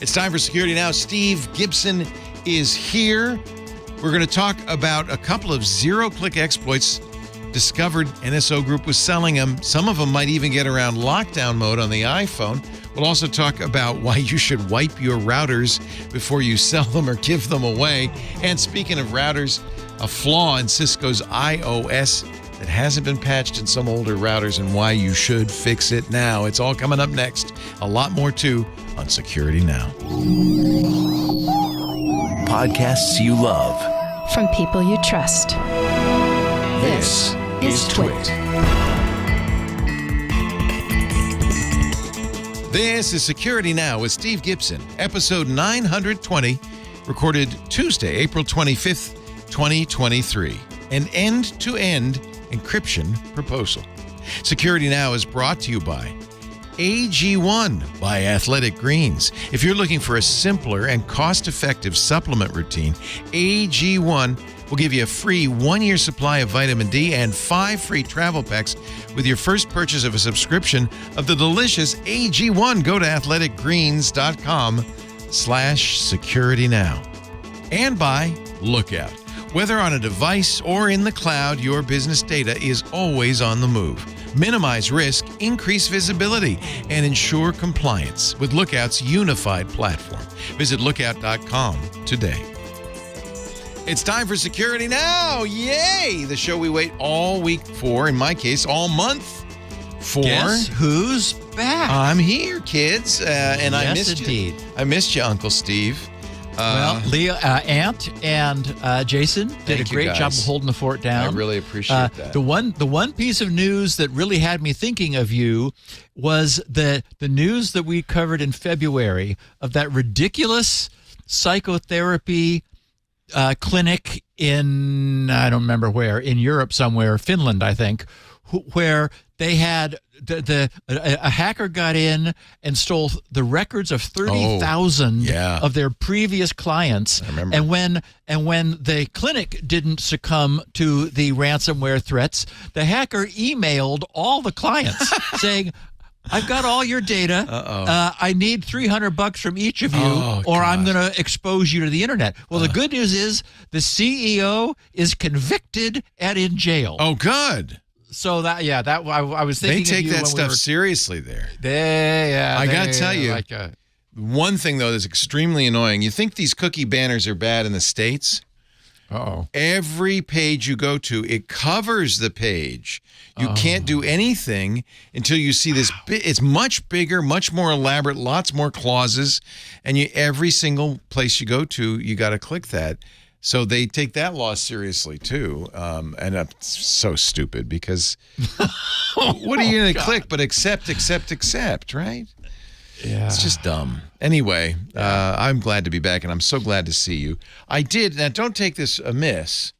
It's time for Security Now. Steve Gibson is here. We're going to talk about a couple of zero-click exploits discovered. NSO Group was selling them. Some of them might even get around lockdown mode on the iPhone. We'll also talk about why you should wipe your routers before you sell them or give them away. And speaking of routers, a flaw in Cisco's iOS that hasn't been patched in some older routers and why you should fix it now. It's all coming up next. A lot more, too, on Security Now. Podcasts you love. From people you trust. This is TWiT. This is Security Now with Steve Gibson, episode 920, recorded Tuesday, April 25th, 2023. An end-to-end encryption proposal. Security Now is brought to you by AG1 by Athletic Greens. If you're looking for a simpler and cost-effective supplement routine, AG1 will give you a free 1-year supply of vitamin D and 5 free travel packs with your first purchase of a subscription of the delicious AG1. Go to athleticgreens.com/securitynow. And by Lookout. Whether on a device or in the cloud, your business data is always on the move. Minimize risk, increase visibility, and ensure compliance with Lookout's unified platform. Visit lookout.com today. It's time for Security Now. Yay! The show we wait all week for, in my case, all month for. Guess who's back? I'm here, kids. And yes, I missed indeed. you. I missed you, Uncle Steve. Well, Leo, Ant and Jason did a great job of holding the fort down. I really appreciate that. The one piece of news that really had me thinking of you was the news that we covered in February of that ridiculous psychotherapy clinic in, I don't remember where, in Europe somewhere, Finland, I think, where they had a hacker got in and stole the records of 30,000 of their previous clients. I remember. And when the clinic didn't succumb to the ransomware threats, the hacker emailed all the clients saying, I've got all your data. I need $300 from each of you, or I'm going to expose you to the internet. Well, the good news is the CEO is convicted and in jail. Oh, good. So I was thinking they take of you that stuff seriously there. I got to tell you, one thing, though, that's extremely annoying. You think these cookie banners are bad in the States? Every page you go to, it covers the page. You can't do anything until you see this. It's much bigger, much more elaborate, lots more clauses. And every single place you go to, you got to click that. So they take that law seriously, too. And it's so stupid because what are you going to click but accept, right? Yeah. It's just dumb. Anyway, I'm glad to be back, and I'm so glad to see you. I did, now don't take this amiss,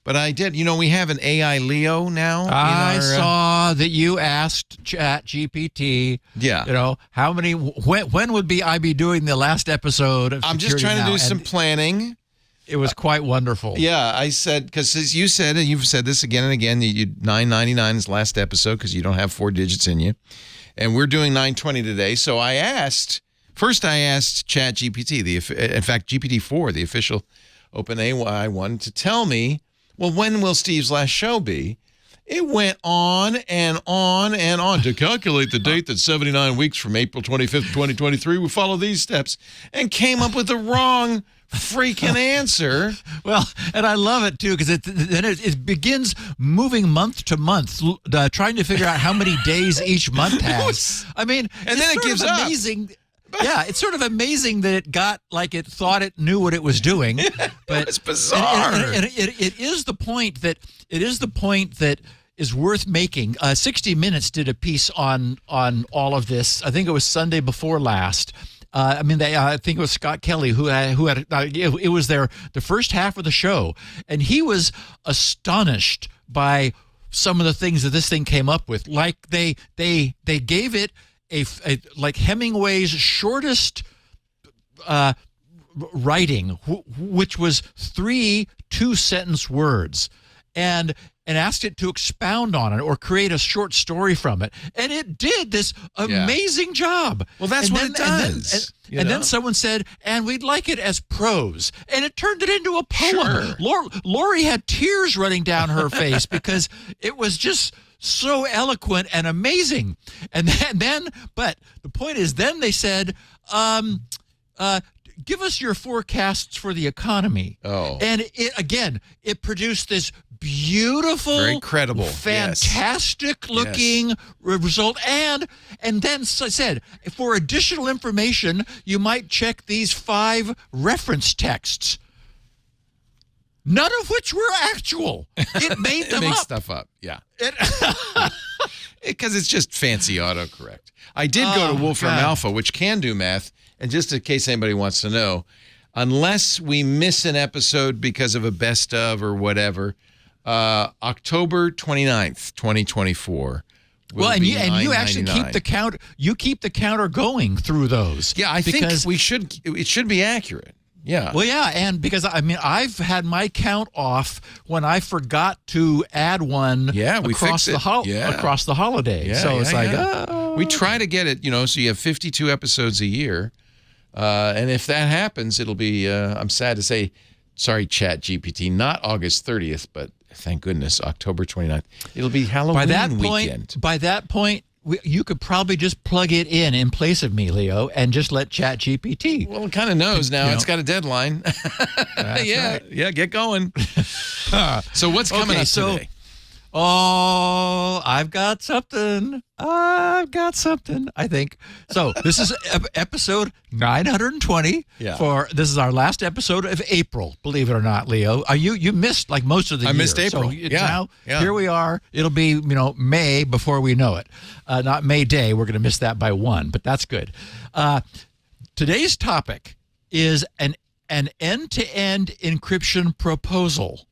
but I did. You know, we have an AI Leo now. I saw that you asked ChatGPT, how many, when would I be doing the last episode of I'm just trying to do some planning. It was quite wonderful. Yeah, I said, because you said, and you've said this again and again, you $9.99 is last episode because you don't have 4 digits in you. And we're doing 920 today. So I asked ChatGPT, in fact, GPT-4, the official OpenAI one, to tell me, well, when will Steve's last show be? It went on and on and on. To calculate the date that's 79 weeks from April 25th, 2023, we follow these steps, and came up with the wrong freaking answer. Well, and I love it too because it begins moving month to month, trying to figure out how many days each month has. I mean, and then it gives up. Amazing. Yeah, it's sort of amazing that it got like it thought it knew what it was doing. But it's bizarre. And it is the point that is worth making. 60 Minutes did a piece on all of this. I think it was Sunday before last. I think it was Scott Kelly who had it was the first half of the show, and he was astonished by some of the things that this thing came up with. Like they gave it a like Hemingway's shortest writing, which was 3 2-sentence words. and asked it to expound on it or create a short story from it. And it did this amazing job. Well, that's what it does. And then someone said, and we'd like it as prose. And it turned it into a poem. Sure. Lori had tears running down her face because it was just so eloquent and amazing. And then, but the point is, then they said, give us your forecasts for the economy. Oh. And it produced this beautiful, very credible, fantastic looking result. And then said, for additional information, you might check these 5 reference texts. None of which were actual. It made them makes up. Stuff up. Yeah. Because it's just fancy autocorrect. I did go to Wolfram Alpha, which can do math. And just in case anybody wants to know, unless we miss an episode because of a best of or whatever, October 29th, 2024. Well, and you actually keep the count. You keep the counter going through those. Yeah, I think we should. It should be accurate. Yeah. Well, yeah, and because I've had my count off when I forgot to add one. Yeah, we across fixed the across the holiday. Yeah, so it's like we try to get it. So you have 52 episodes a year, and if that happens, it'll be. I'm sad to say, sorry, ChatGPT, not August 30th, but thank goodness, October 29th. It'll be Halloween weekend. By that point, you could probably just plug it in place of me, Leo, and just let ChatGPT. Well, it kind of knows now. It's got a deadline. Right. Yeah, get going. So what's coming up today? Oh, I've got something, I think. So this is episode 920. Yeah. This is our last episode of April, believe it or not, Leo. You missed like most of the year. I missed April. So now here we are. It'll be, May before we know it. Not May Day. We're going to miss that by 1, but that's good. Today's topic is an end-to-end encryption proposal.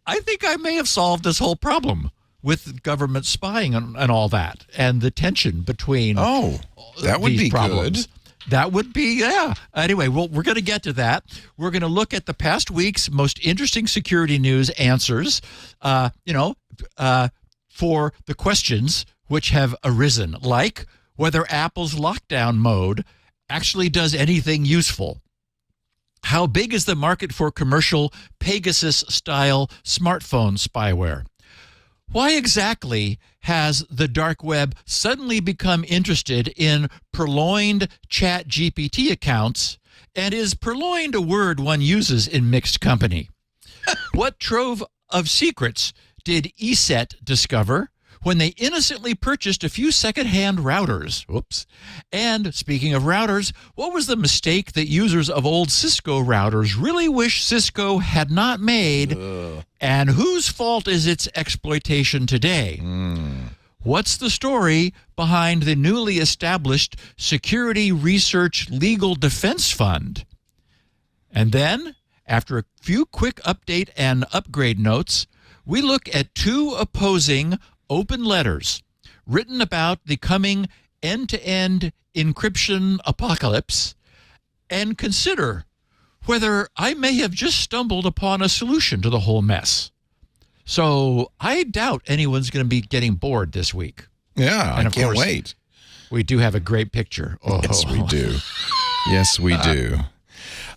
I think I may have solved this whole problem with government spying and all that, and the tension between that would be problems. good. That would be, yeah. Anyway, we're going to get to that. We're going to look at the past week's most interesting security news answers, for the questions which have arisen, like whether Apple's lockdown mode actually does anything useful. How big is the market for commercial Pegasus-style smartphone spyware? Why exactly has the dark web suddenly become interested in purloined ChatGPT accounts, and is purloined a word one uses in mixed company? What trove of secrets did ESET discover when they innocently purchased a few second-hand routers? Oops. And speaking of routers, what was the mistake that users of old Cisco routers really wish Cisco had not made? And whose fault is its exploitation today? What's the story behind the newly established Security Research Legal Defense Fund? And then, after a few quick update and upgrade notes, we look at 2 opposing open letters written about the coming end-to-end encryption apocalypse, and consider whether I may have just stumbled upon a solution to the whole mess. So I doubt anyone's going to be getting bored this week. Yeah, and I can't wait. We do have a great picture. Yes, we do. Yes, we do.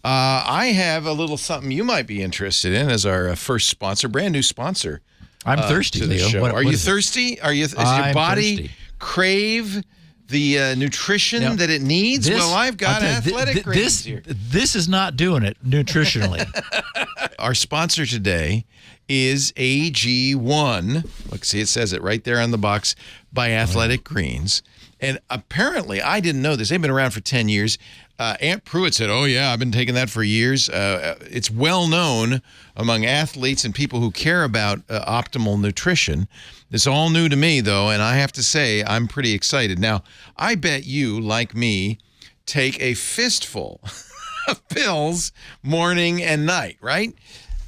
I have a little something you might be interested in as our first sponsor, brand new sponsor. I'm thirsty, to the Leo. show. Are you thirsty? Does your body crave the nutrition that it needs? Well, I've got athletic greens here. This is not doing it nutritionally. Our sponsor today is AG1. Look, see, it says it right there on the box, by Athletic Greens. And apparently, I didn't know this. They've been around for 10 years. Aunt Pruitt said, oh, yeah, I've been taking that for years. It's well known among athletes and people who care about optimal nutrition. It's all new to me, though, and I have to say I'm pretty excited. Now, I bet you, like me, take a fistful of pills morning and night, right?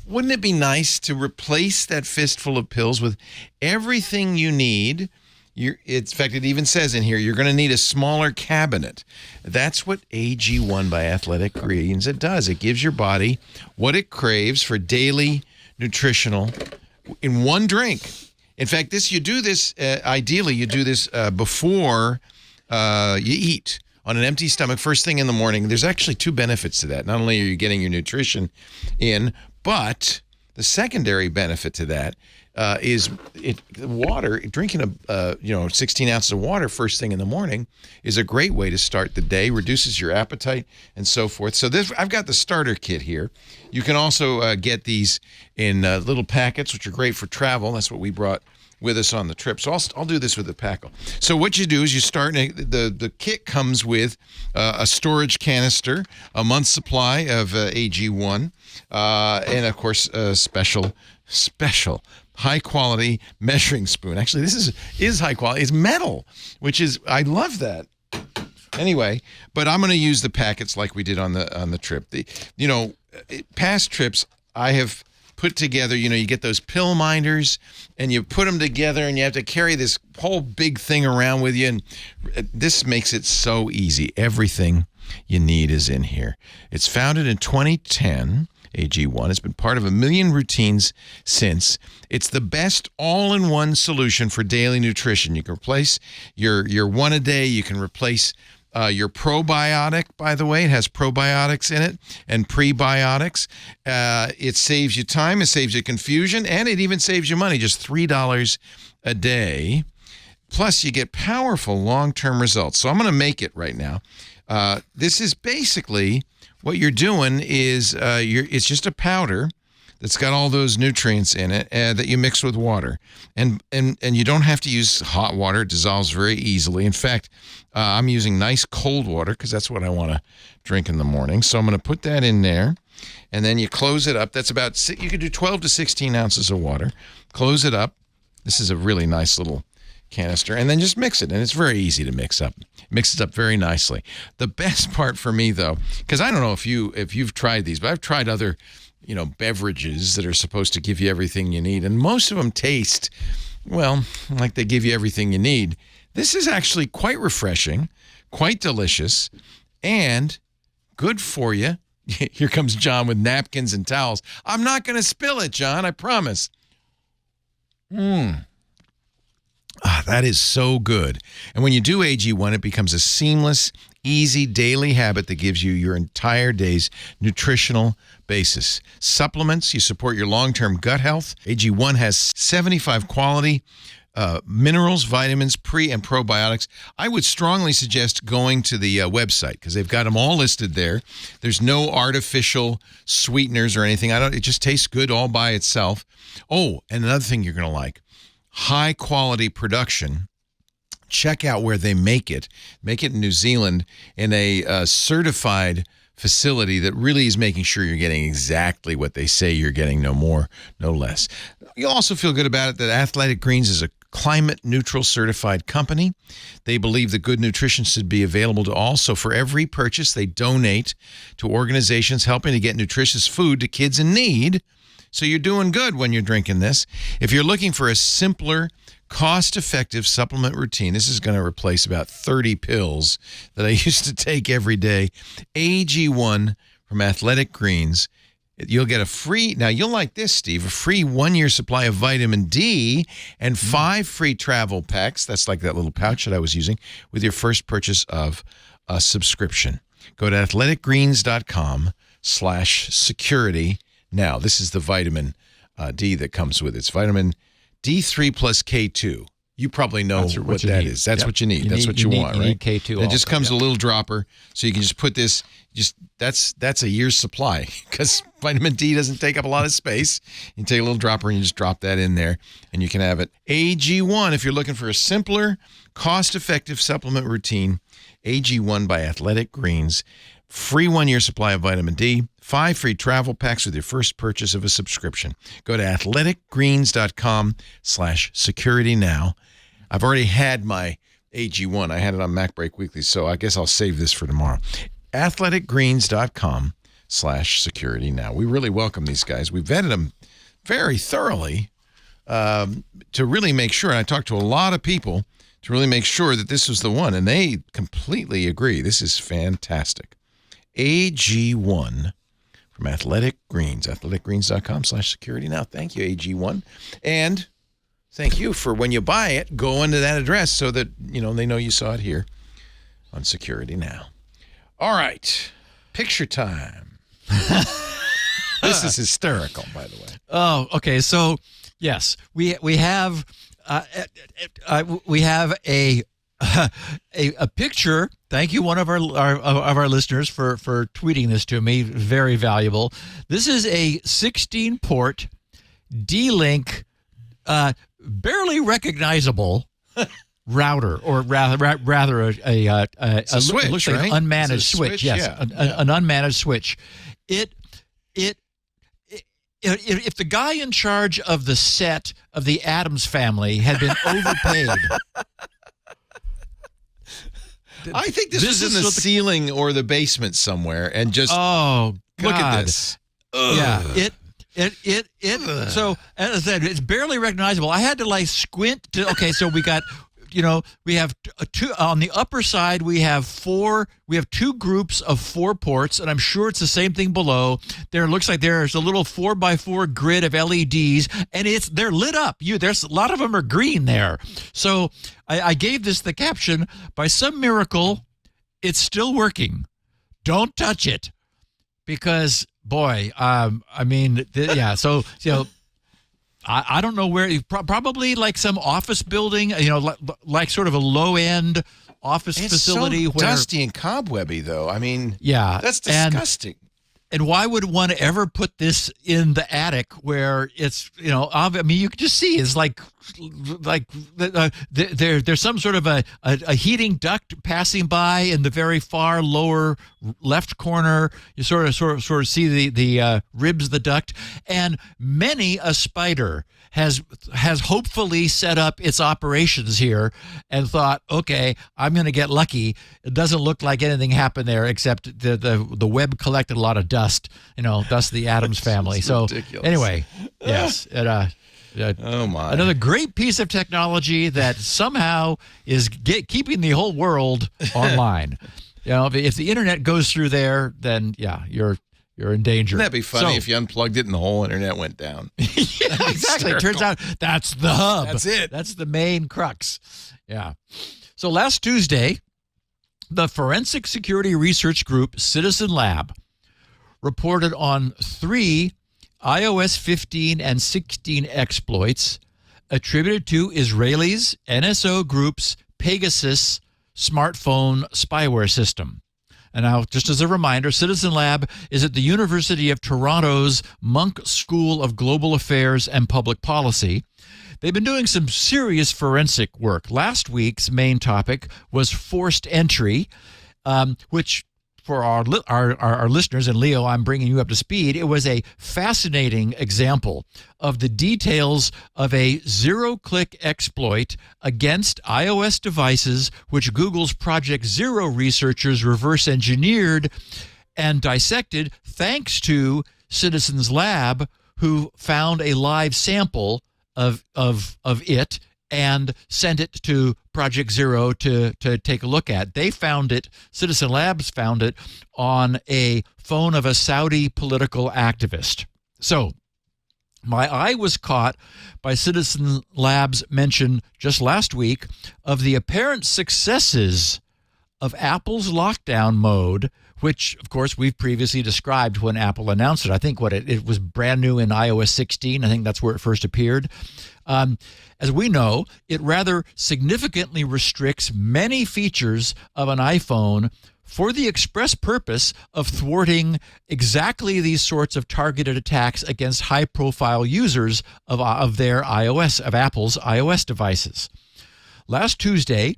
Wouldn't it be nice to replace that fistful of pills with everything you need? In fact, it even says in here, you're going to need a smaller cabinet. That's what AG1 by Athletic Greens, it does. It gives your body what it craves for daily nutritional in one drink. In fact, ideally, you do this before you eat on an empty stomach, first thing in the morning. There's actually two benefits to that. Not only are you getting your nutrition in, but the secondary benefit to that is water. Drinking 16 ounces of water first thing in the morning is a great way to start the day, reduces your appetite and so forth. So I've got the starter kit here. You can also get these in little packets, which are great for travel. That's what we brought with us on the trip. So I'll do this with the packle. So what you do is you start, the kit comes with a storage canister, a month's supply of AG1, and of course a special high quality measuring spoon. Actually, this is high quality. It's metal, which is, I love that. Anyway, but I'm going to use the packets like we did on the trip. Past trips I have put together, you get those pill minders and you put them together and you have to carry this whole big thing around with you. And this makes it so easy. Everything you need is in here. It's founded in 2010, AG1. It's been part of 1 million routines since. It's the best all-in-one solution for daily nutrition. You can replace your one a day. You can replace your probiotic, by the way. It has probiotics in it and prebiotics. It saves you time, it saves you confusion, and it even saves you money, just $3 a day. Plus, you get powerful long-term results. So I'm going to make it right now. This is basically what you're doing is it's just a powder that's got all those nutrients in it that you mix with water. And you don't have to use hot water. It dissolves very easily. In fact, I'm using nice cold water because that's what I want to drink in the morning. So I'm going to put that in there, and then you close it up. That's about, you could do 12 to 16 ounces of water. Close it up. This is a really nice little canister, and then just mix it, and it's very easy to mix up. Mix it up very nicely. The best part for me, though, because I don't know if you've tried these, but I've tried other beverages that are supposed to give you everything you need, and most of them taste, well, like they give you everything you need. This is actually quite refreshing, quite delicious, and good for you. Here comes John with napkins and towels. I'm not going to spill it, John, I promise. That is so good. And when you do AG1, it becomes a seamless, easy daily habit that gives you your entire day's nutritional basis. Supplements, you support your long-term gut health. AG1 has 75 quality minerals, vitamins, pre and probiotics. I would strongly suggest going to the website because they've got them all listed there. There's no artificial sweeteners or anything. It just tastes good all by itself. Oh, and another thing you're going to like, high quality production. Check out where they make it. Make it in New Zealand in a certified facility that really is making sure you're getting exactly what they say you're getting, no more, no less. You'll also feel good about it that Athletic Greens is a climate neutral certified company. They believe that good nutrition should be available to all. So for every purchase, they donate to organizations helping to get nutritious food to kids in need. So you're doing good when you're drinking this. If you're looking for a simpler, cost-effective supplement routine, this is going to replace about 30 pills that I used to take every day. AG1 from Athletic Greens. You'll get a free, now you'll like this, Steve, a free 1-year supply of vitamin D and 5 free travel packs. That's like that little pouch that I was using with your first purchase of a subscription. Go to athleticgreens.com/security. Now, this is the vitamin D that comes with it. It's vitamin D3 plus K2. You probably know what that is. That's what you need. That's what you want, right? You need K2 It just comes a little dropper, so you can just put this, that's a year's supply because vitamin D doesn't take up a lot of space. You take a little dropper and you just drop that in there, and you can have it. AG1, if you're looking for a simpler, cost-effective supplement routine, AG1 by Athletic Greens. Free 1-year supply of vitamin D, 5 free travel packs with your first purchase of a subscription. Go to athleticgreens.com/security now. I've already had my AG1. I had it on MacBreak Weekly, so I guess I'll save this for tomorrow. athleticgreens.com/security now. We really welcome these guys. We vetted them very thoroughly to really make sure, and I talked to a lot of people to really make sure that this was the one, and they completely agree. This is fantastic. AG1 from Athletic Greens, athleticgreens.com/security. Now, thank you, AG1. And thank you for when you buy it, go into that address so that, they know you saw it here on Security Now. All right. Picture time. This is hysterical, by the way. Oh, okay. So, yes, we have a picture. Thank you, one of our listeners, for tweeting this to me. Very valuable. This is a 16-port D-Link, barely recognizable router, or rather a switch, looks like right? an unmanaged switch. Yes, yeah. An unmanaged switch. If the guy in charge of the set of the Addams Family had been overpaid, I think this was in the ceiling or the basement somewhere, and just look at this. Ugh. Yeah, it. So as I said, it's barely recognizable. I had to squint to. Okay, so we got. We have two on the upper side. We have two groups of 4 ports, and I'm sure it's the same thing below. There looks like there's a little 4x4 grid of LEDs, and they're lit up. There's a lot of them are green there. So I gave this the caption: by some miracle, it's still working. Don't touch it, because boy, So I don't know where. Probably like some office building, like sort of a low-end office facility. It's so dusty and cobwebby, though. Yeah, that's disgusting. And why would one ever put this in the attic where it's, you can just see it's there's some sort of a heating duct passing by in the very far lower left corner. You sort of see the ribs of the duct, and many a spider has hopefully set up its operations here and thought, okay, I'm going to get lucky. It doesn't look like anything happened there except the web collected a lot of dust, dust of the Addams Family. So ridiculous. Anyway, yes. Oh my! Another great piece of technology that somehow is keeping the whole world online. If the internet goes through there, then you're in danger. Wouldn't that be funny if you unplugged it and the whole internet went down? Yeah, exactly. It turns out that's the hub. That's it. That's the main crux. Yeah. So last Tuesday, the forensic security research group Citizen Lab reported on 3 iOS 15 and 16 exploits attributed to Israelis' NSO group's Pegasus smartphone spyware system. And now, just as a reminder, Citizen Lab is at the University of Toronto's Munk School of Global Affairs and Public Policy. They've been doing some serious forensic work. Last week's main topic was forced entry, which for our listeners, and Leo, I'm bringing you up to speed, it was a fascinating example of the details of a zero-click exploit against iOS devices, which Google's Project Zero researchers reverse engineered and dissected thanks to Citizens Lab, who found a live sample of it and sent it to Project Zero to take a look at. They found it, Citizen Labs found it, on a phone of a Saudi political activist. So my eye was caught by Citizen Labs' mention just last week of the apparent successes of Apple's lockdown mode, which, of course, we've previously described when Apple announced it. I think it was brand new in iOS 16. I think that's where it first appeared. As we know, it rather significantly restricts many features of an iPhone for the express purpose of thwarting exactly these sorts of targeted attacks against high-profile users of Apple's iOS devices. Last Tuesday,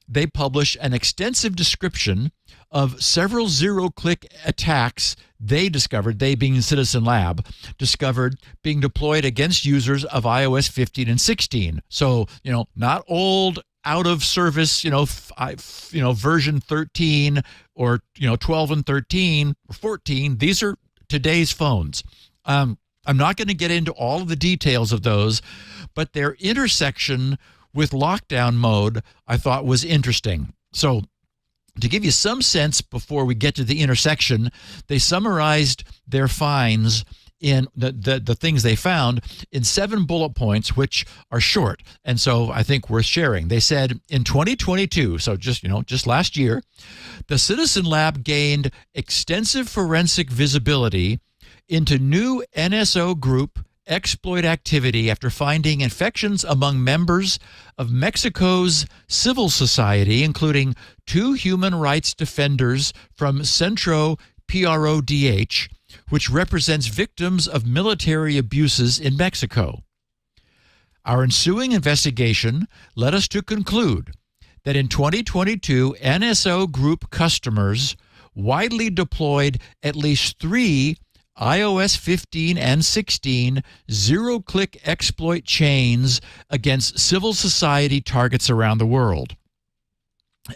they published an extensive description of several zero-click attacks they being Citizen Lab, discovered being deployed against users of iOS 15 and 16. So, not old, out of service, version 13 or, 12 and 13 or 14. These are today's phones. I'm not going to get into all of the details of those, but their intersection with lockdown mode I thought was interesting. So To give you some sense before we get to the intersection, they summarized their finds in the things they found in 7 bullet points, which are short, and so I think worth sharing. They said in 2022, so just last year, the Citizen Lab gained extensive forensic visibility into new NSO group exploit activity after finding infections among members of Mexico's civil society, including 2 human rights defenders from Centro PRODH, which represents victims of military abuses in Mexico. Our ensuing investigation led us to conclude that in 2022, NSO group customers widely deployed at least 3 iOS 15 and 16 zero-click exploit chains against civil society targets around the world.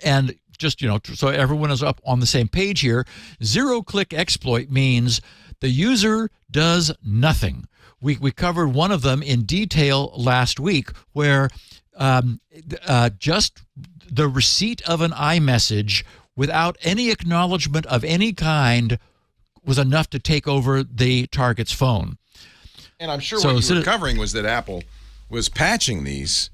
And just, so everyone is up on the same page here, zero-click exploit means the user does nothing. We covered one of them in detail last week where just the receipt of an iMessage without any acknowledgement of any kind was enough to take over the target's phone. And I'm sure what you were covering was that Apple was patching these.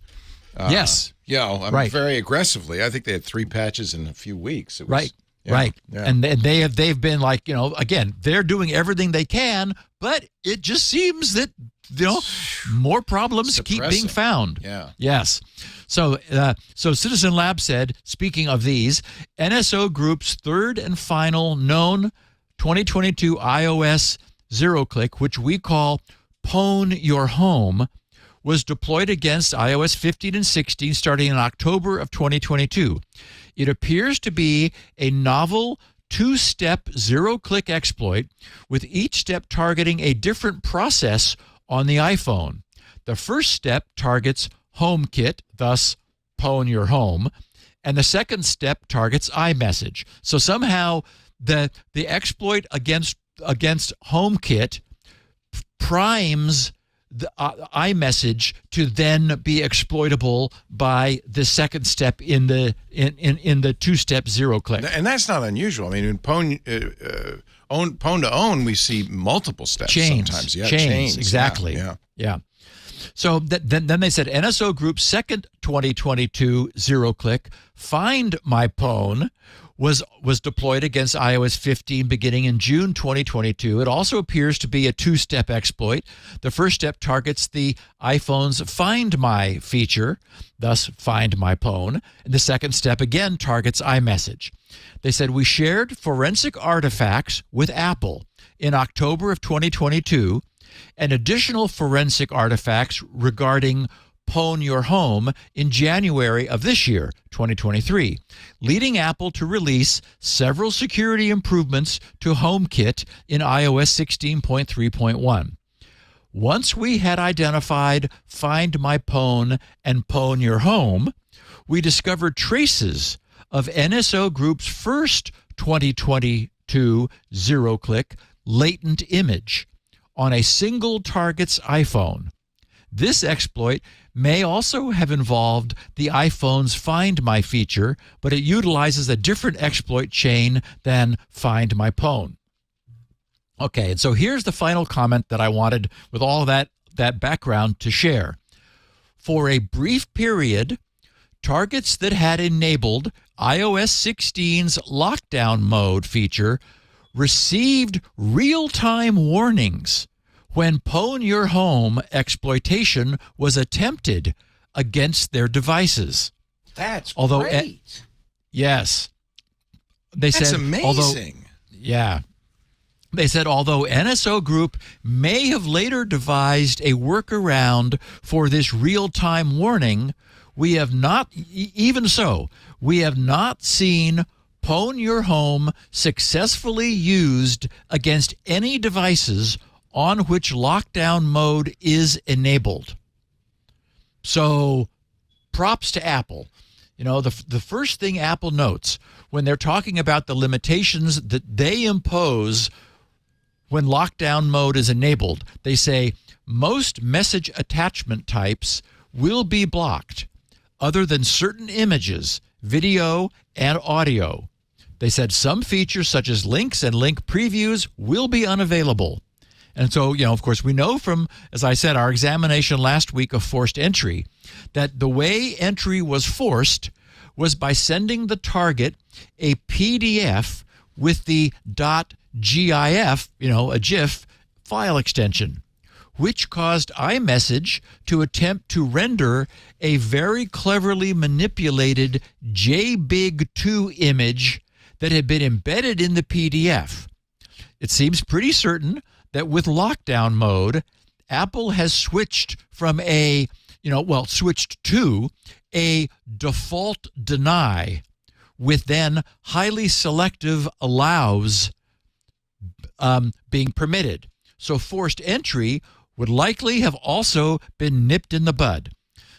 Yes. Right. Very aggressively. I think they had 3 patches in a few weeks. It was, right. Right. Yeah. And they've been like, again, they're doing everything they can, but it just seems that, more problems keep being found. Yeah. Yes. So Citizen Lab said, speaking of these, NSO Group's third and final known 2022 iOS zero-click, which we call Pwn Your Home, was deployed against iOS 15 and 16 starting in October of 2022. It appears to be a novel 2-step zero-click exploit, with each step targeting a different process on the iPhone. The first step targets HomeKit, thus Pwn Your Home, and the second step targets iMessage. So somehow the exploit against HomeKit primes the iMessage to then be exploitable by the second step in the 2-step zero-click. And that's not unusual. I mean, in Pwn to own, we see multiple steps sometimes. Yeah, chains. Exactly. Yeah. So then they said NSO Group's second 2022 zero-click, Find My Pwn, was deployed against iOS 15 beginning in June 2022. It also appears to be a 2-step exploit. The first step targets the iPhone's Find My feature, thus Find My Pwn, and the second step again targets iMessage. They said, we shared forensic artifacts with Apple in October of 2022 and additional forensic artifacts regarding Pwn Your Home in January of this year, 2023, leading Apple to release several security improvements to HomeKit in iOS 16.3.1. Once we had identified Find My Pwn and Pwn Your Home, we discovered traces of NSO Group's first 2022 zero-click latent image on a single target's iPhone. This exploit may also have involved the iPhone's Find My feature, but it utilizes a different exploit chain than Find My Pwn. Okay, and so here's the final comment that I wanted with all of that background to share. For a brief period, targets that had enabled iOS 16's lockdown mode feature received real-time warnings when Pwn Your Home exploitation was attempted against their devices. That's great. Yes. That's amazing. They said, although NSO Group may have later devised a workaround for this real-time warning, we have not, even so, we have not seen Pwn Your Home successfully used against any devices on which lockdown mode is enabled. So props to Apple. The first thing Apple notes when they're talking about the limitations that they impose when lockdown mode is enabled, they say most message attachment types will be blocked other than certain images, video, and audio. They said some features such as links and link previews will be unavailable. And so, of course, we know from, as I said, our examination last week of forced entry, that the way entry was forced was by sending the target a PDF with the .gif, a GIF file extension, which caused iMessage to attempt to render a very cleverly manipulated JBIG2 image that had been embedded in the PDF. It seems pretty certain that with lockdown mode, Apple has switched from switched to a default deny with then highly selective allows being permitted. So forced entry would likely have also been nipped in the bud.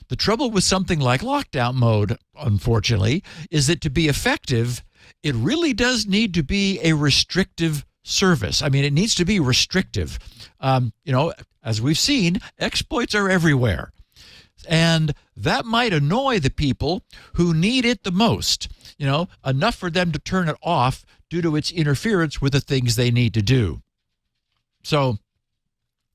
The trouble with something like lockdown mode, unfortunately, is that to be effective, it really does need to be a restrictive service. I mean, it needs to be restrictive. As we've seen, exploits are everywhere. And that might annoy the people who need it the most, enough for them to turn it off due to its interference with the things they need to do. So,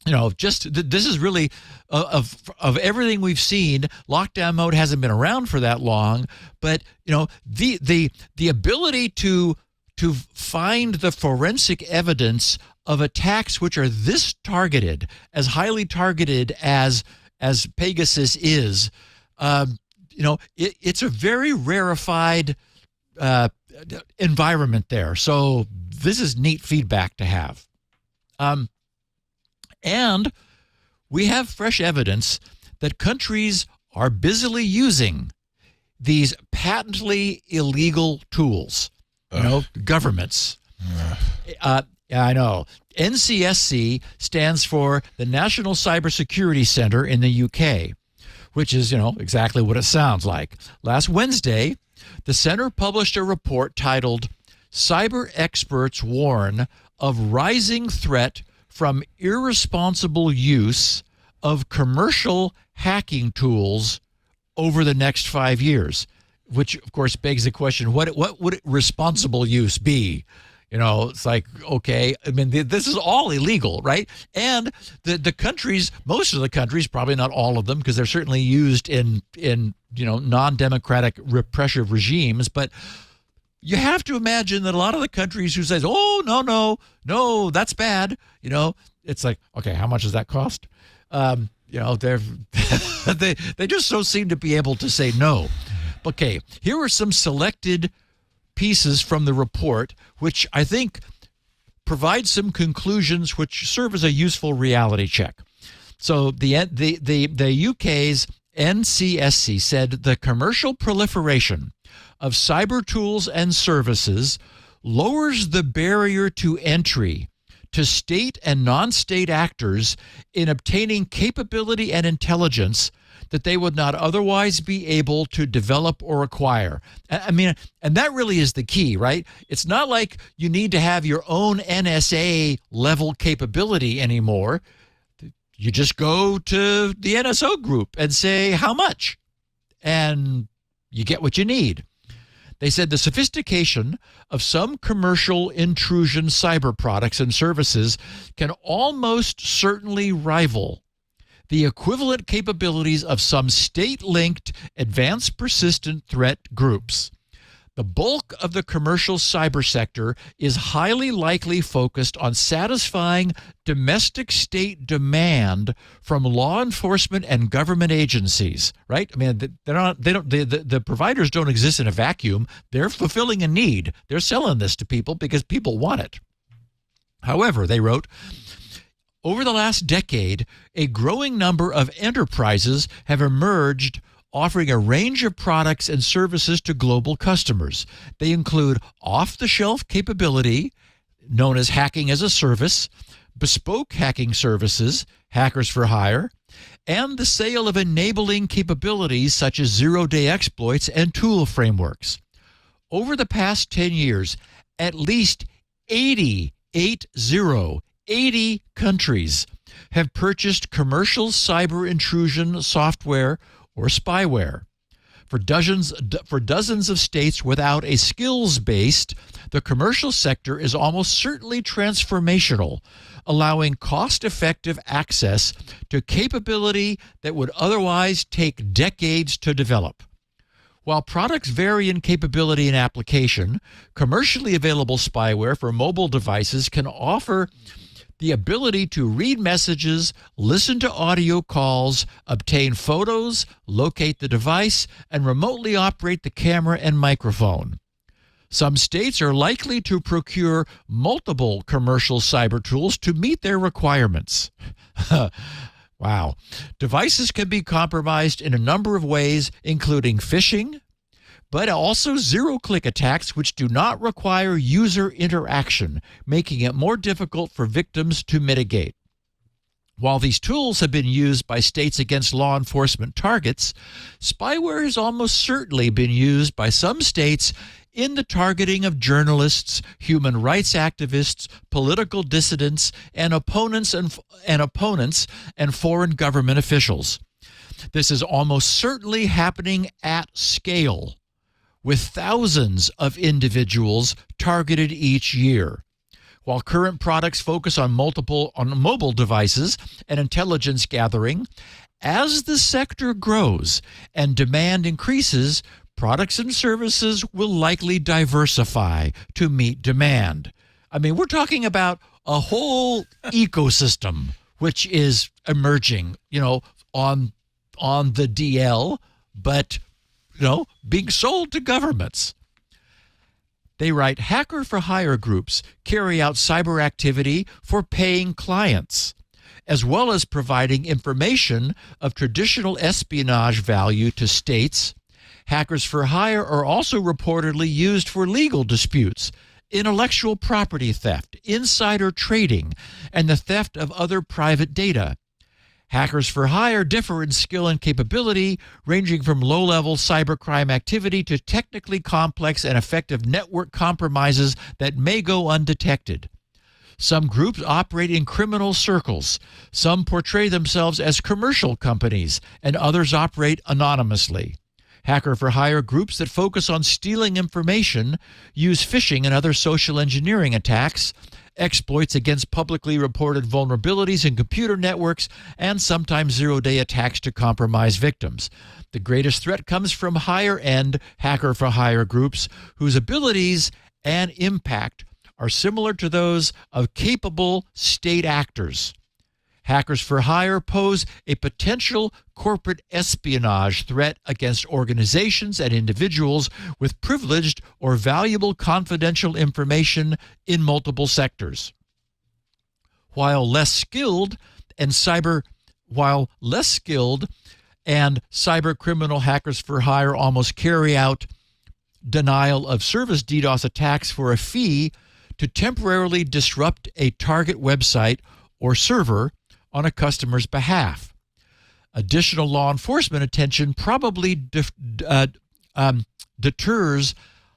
this is really of everything we've seen. Lockdown mode hasn't been around for that long, but the ability to find the forensic evidence of attacks which are this targeted, as highly targeted as Pegasus is, it's a very rarefied environment there. So this is neat feedback to have. And we have fresh evidence that countries are busily using these patently illegal tools, governments. I know. NCSC stands for the National Cybersecurity Center in the UK, which is, exactly what it sounds like. Last Wednesday, the center published a report titled "Cyber Experts Warn of Rising Threat from Irresponsible Use of Commercial Hacking Tools Over the Next 5 Years," which, of course, begs the question, what would responsible use be? It's like, okay, I mean, this is all illegal, right? And the countries, most of the countries, probably not all of them, because they're certainly used in non-democratic repressive regimes, but you have to imagine that a lot of the countries who says, oh, no, that's bad, it's like, okay, how much does that cost? They just so seem to be able to say no. Okay, here are some selected pieces from the report, which I think provide some conclusions which serve as a useful reality check. So the UK's NCSC said the commercial proliferation of cyber tools and services lowers the barrier to entry to state and non-state actors in obtaining capability and intelligence that they would not otherwise be able to develop or acquire. I mean, and that really is the key, right? It's not like you need to have your own NSA level capability anymore. You just go to the NSO group and say, how much? And you get what you need. They said the sophistication of some commercial intrusion cyber products and services can almost certainly rival the equivalent capabilities of some state-linked advanced persistent threat groups. The bulk of the commercial cyber sector is highly likely focused on satisfying domestic state demand from law enforcement and government agencies, right? I mean, the providers don't exist in a vacuum. They're fulfilling a need. They're selling this to people because people want it. However, they wrote, over the last decade, a growing number of enterprises have emerged offering a range of products and services to global customers. They include off-the-shelf capability, known as hacking as a service, bespoke hacking services, hackers for hire, and the sale of enabling capabilities such as zero-day exploits and tool frameworks. Over the past 10 years, at least 80 countries have purchased commercial cyber intrusion software or spyware. For dozens of states without a skills-based, the commercial sector is almost certainly transformational, allowing cost-effective access to capability that would otherwise take decades to develop. While products vary in capability and application, commercially available spyware for mobile devices can offer the ability to read messages, listen to audio calls, obtain photos, locate the device, and remotely operate the camera and microphone. Some states are likely to procure multiple commercial cyber tools to meet their requirements. Wow. Devices can be compromised in a number of ways, including phishing, but also zero-click attacks which do not require user interaction, making it more difficult for victims to mitigate. While these tools have been used by states against law enforcement targets, spyware has almost certainly been used by some states in the targeting of journalists, human rights activists, political dissidents, and opponents and foreign government officials. This is almost certainly happening at scale, with thousands of individuals targeted each year. While current products focus on mobile devices and intelligence gathering, as the sector grows and demand increases, products and services will likely diversify to meet demand. I mean, we're talking about a whole ecosystem which is emerging, on the DL, but being sold to governments. They write, hacker-for-hire groups carry out cyber activity for paying clients, as well as providing information of traditional espionage value to states. Hackers for hire are also reportedly used for legal disputes, intellectual property theft, insider trading, and the theft of other private data. Hackers for hire differ in skill and capability, ranging from low-level cybercrime activity to technically complex and effective network compromises that may go undetected. Some groups operate in criminal circles. Some portray themselves as commercial companies, and others operate anonymously. Hacker-for-hire groups that focus on stealing information use phishing and other social engineering attacks, exploits against publicly reported vulnerabilities in computer networks, and sometimes zero-day attacks to compromise victims. The greatest threat comes from higher-end hacker-for-hire groups whose abilities and impact are similar to those of capable state actors. Hackers for hire pose a potential corporate espionage threat against organizations and individuals with privileged or valuable confidential information in multiple sectors. While less skilled and cyber criminal hackers for hire almost carry out denial of service DDoS attacks for a fee to temporarily disrupt a target website or server on a customer's behalf. Additional law enforcement attention probably deters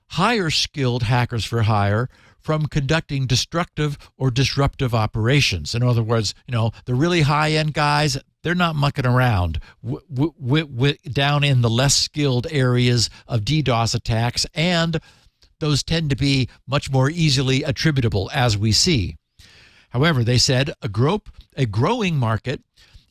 higher skilled hackers for hire from conducting destructive or disruptive operations. In other words, the really high-end guys, they're not mucking around down in the less skilled areas of DDoS attacks, and those tend to be much more easily attributable, as we see. However, they said a growing market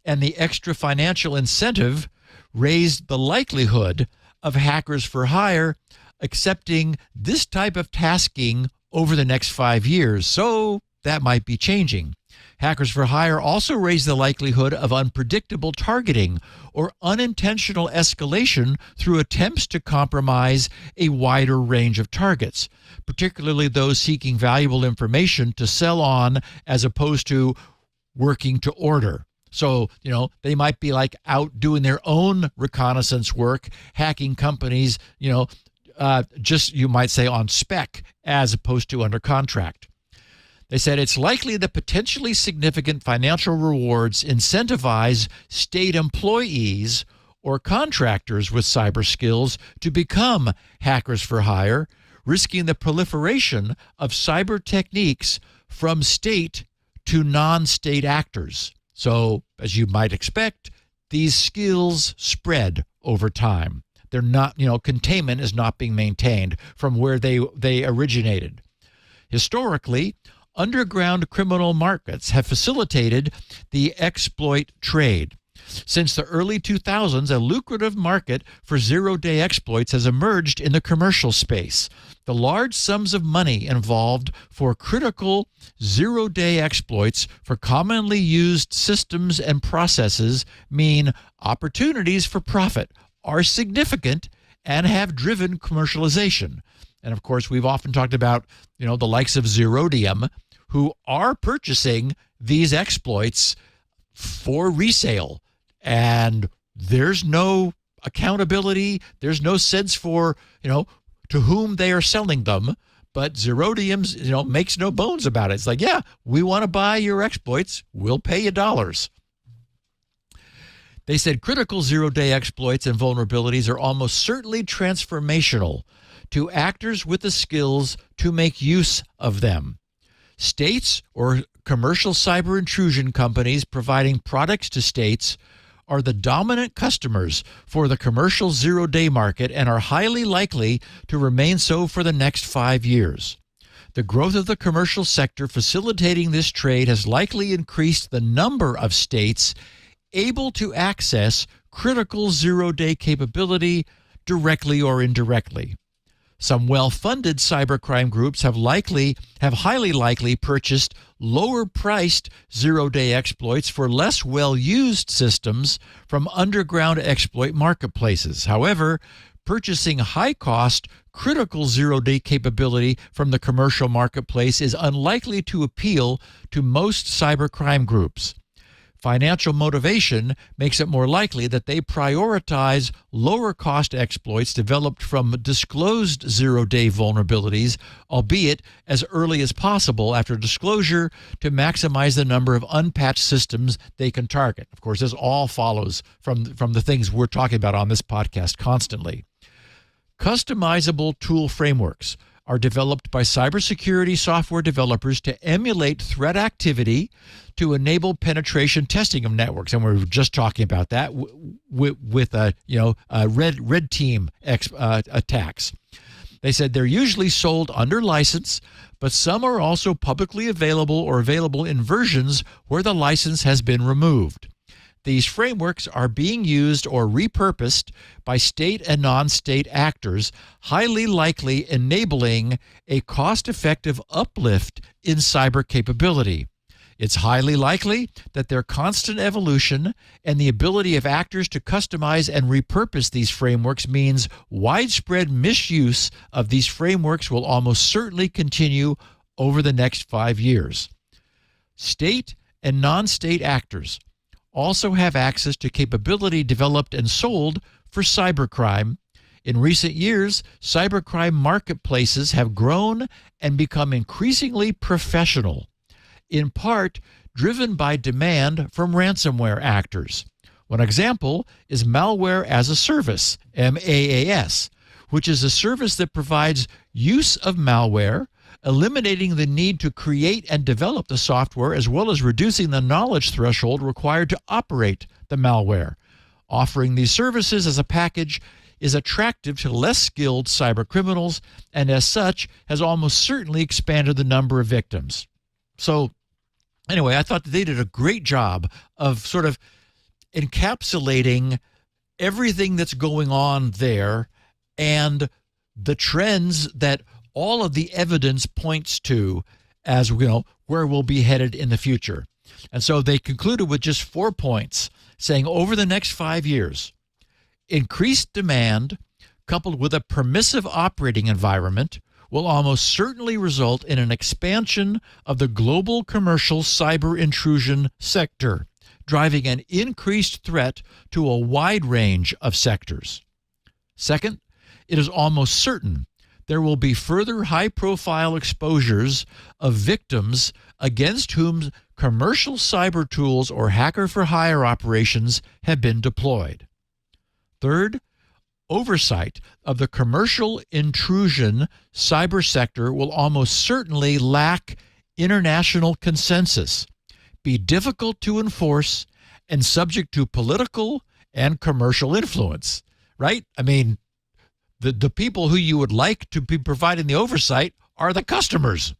and the extra financial incentive raised the likelihood of hackers for hire accepting this type of tasking over the next 5 years. So that might be changing. Hackers for hire also raise the likelihood of unpredictable targeting or unintentional escalation through attempts to compromise a wider range of targets, particularly those seeking valuable information to sell on as opposed to working to order. So, they might be like out doing their own reconnaissance work, hacking companies, just, you might say, on spec as opposed to under contract. They said it's likely that potentially significant financial rewards incentivize state employees or contractors with cyber skills to become hackers for hire, risking the proliferation of cyber techniques from state to non-state actors. So, as you might expect, these skills spread over time. They're not, containment is not being maintained from where they originated. Historically, underground criminal markets have facilitated the exploit trade. Since the early 2000s, a lucrative market for zero-day exploits has emerged in the commercial space. The large sums of money involved for critical zero-day exploits for commonly used systems and processes mean opportunities for profit are significant and have driven commercialization. And of course, we've often talked about, the likes of Zerodium, who are purchasing these exploits for resale. And there's no accountability. There's no sense for, to whom they are selling them. But Zerodium's, makes no bones about it. It's like, yeah, we want to buy your exploits. We'll pay you dollars. They said critical zero-day exploits and vulnerabilities are almost certainly transformational to actors with the skills to make use of them. States or commercial cyber intrusion companies providing products to states are the dominant customers for the commercial zero-day market and are highly likely to remain so for the next 5 years. The growth of the commercial sector facilitating this trade has likely increased the number of states able to access critical zero-day capability directly or indirectly. Some well-funded cybercrime groups have highly likely purchased lower-priced zero-day exploits for less well-used systems from underground exploit marketplaces. However, purchasing high-cost critical zero-day capability from the commercial marketplace is unlikely to appeal to most cybercrime groups. Financial motivation makes it more likely that they prioritize lower-cost exploits developed from disclosed zero-day vulnerabilities, albeit as early as possible after disclosure, to maximize the number of unpatched systems they can target. Of course, this all follows from the things we're talking about on this podcast constantly. Customizable tool frameworks are developed by cybersecurity software developers to emulate threat activity to enable penetration testing of networks, and we were just talking about that with red team attacks. They said they're usually sold under license, but some are also publicly available or available in versions where the license has been removed. These frameworks are being used or repurposed by state and non-state actors, highly likely enabling a cost-effective uplift in cyber capability. It's highly likely that their constant evolution and the ability of actors to customize and repurpose these frameworks means widespread misuse of these frameworks will almost certainly continue over the next 5 years. State and non-state actors also have access to capability developed and sold for cybercrime. In recent years, cybercrime marketplaces have grown and become increasingly professional, in part driven by demand from ransomware actors. One example is Malware as a Service, MAAS, which is a service that provides use of malware, eliminating the need to create and develop the software, as well as reducing the knowledge threshold required to operate the malware. Offering these services as a package is attractive to less skilled cybercriminals, and as such has almost certainly expanded the number of victims. So anyway, I thought that they did a great job of sort of encapsulating everything that's going on there and the trends that all of the evidence points to as, where we'll be headed in the future. And so they concluded with just 4 points, saying over the next 5 years, increased demand coupled with a permissive operating environment will almost certainly result in an expansion of the global commercial cyber intrusion sector, driving an increased threat to a wide range of sectors. Second, it is almost certain there will be further high-profile exposures of victims against whom commercial cyber tools or hacker-for-hire operations have been deployed. Third, oversight of the commercial intrusion cyber sector will almost certainly lack international consensus, be difficult to enforce, and subject to political and commercial influence. right? I mean, the people who you would like to be providing the oversight are the customers.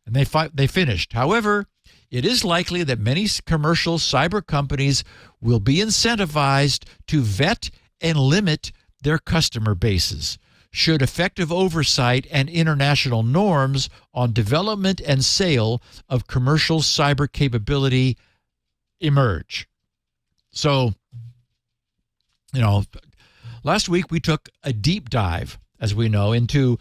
And they finished. However, it is likely that many commercial cyber companies will be incentivized to vet and limit their customer bases should effective oversight and international norms on development and sale of commercial cyber capability emerge. So, last week we took a deep dive, as we know, into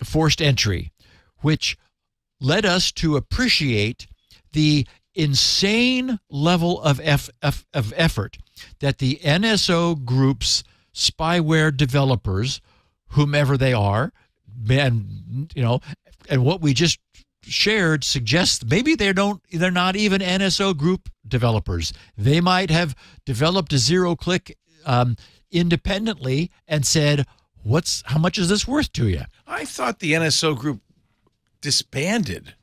forced entry, which led us to appreciate the insane level of effort that the NSO Group's spyware developers, whomever they are, and what we just shared suggests maybe they're not even NSO Group developers. They might have developed a zero-click independently and said, how much is this worth to you? I thought the NSO Group disbanded.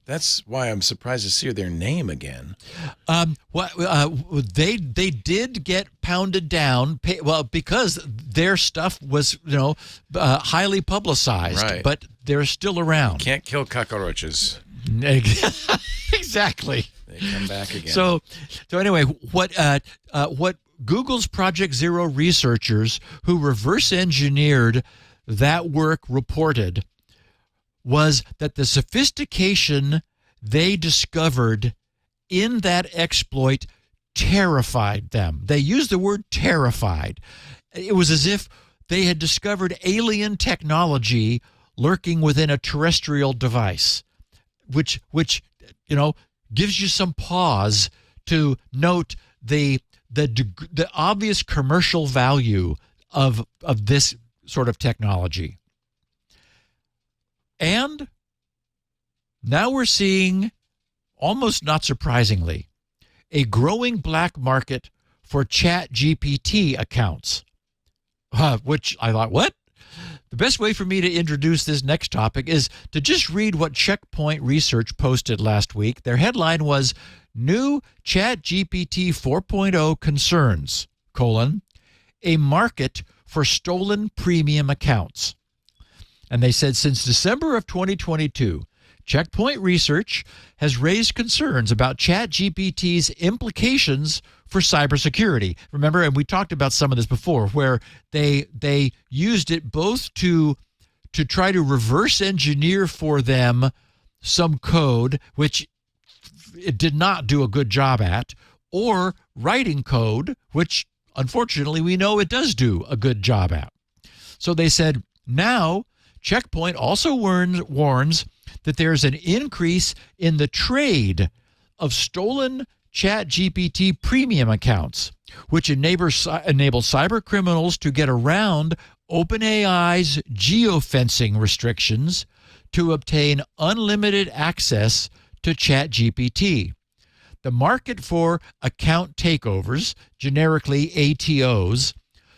That's why I'm surprised to see their name again. They did get pounded down, because their stuff was highly publicized, right. But they're still around. You can't kill cockroaches. Exactly. They come back again. So anyway, what Google's Project Zero researchers who reverse engineered that work reported was that the sophistication they discovered in that exploit terrified them. They used the word terrified. It was as if they had discovered alien technology lurking within a terrestrial device, which gives you some pause to note the obvious commercial value of this sort of technology. And now we're seeing, almost not surprisingly, a growing black market for ChatGPT accounts, which I thought, what? The best way for me to introduce this next topic is to just read what Checkpoint Research posted last week. Their headline was, New ChatGPT 4.0 Concerns, a market for stolen premium accounts. And they said, since December of 2022, Checkpoint Research has raised concerns about ChatGPT's implications for cybersecurity. Remember, and we talked about some of this before, where they used it both to try to reverse engineer for them some code, which it did not do a good job at, or writing code, which unfortunately we know it does do a good job at. So they said, now Checkpoint also warns that there's an increase in the trade of stolen ChatGPT premium accounts, which enable cyber criminals to get around OpenAI's geofencing restrictions to obtain unlimited access to ChatGPT. The market for account takeovers, generically ATOs,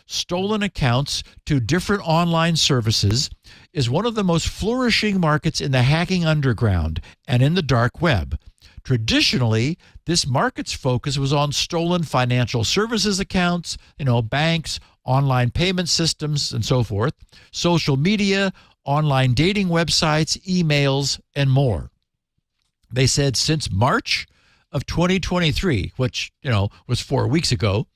stolen accounts to different online services, is one of the most flourishing markets in the hacking underground and in the dark web. Traditionally, this market's focus was on stolen financial services accounts, banks, online payment systems, and so forth, social media, online dating websites, emails, and more. They said since March of 2023, which, was 4 weeks ago,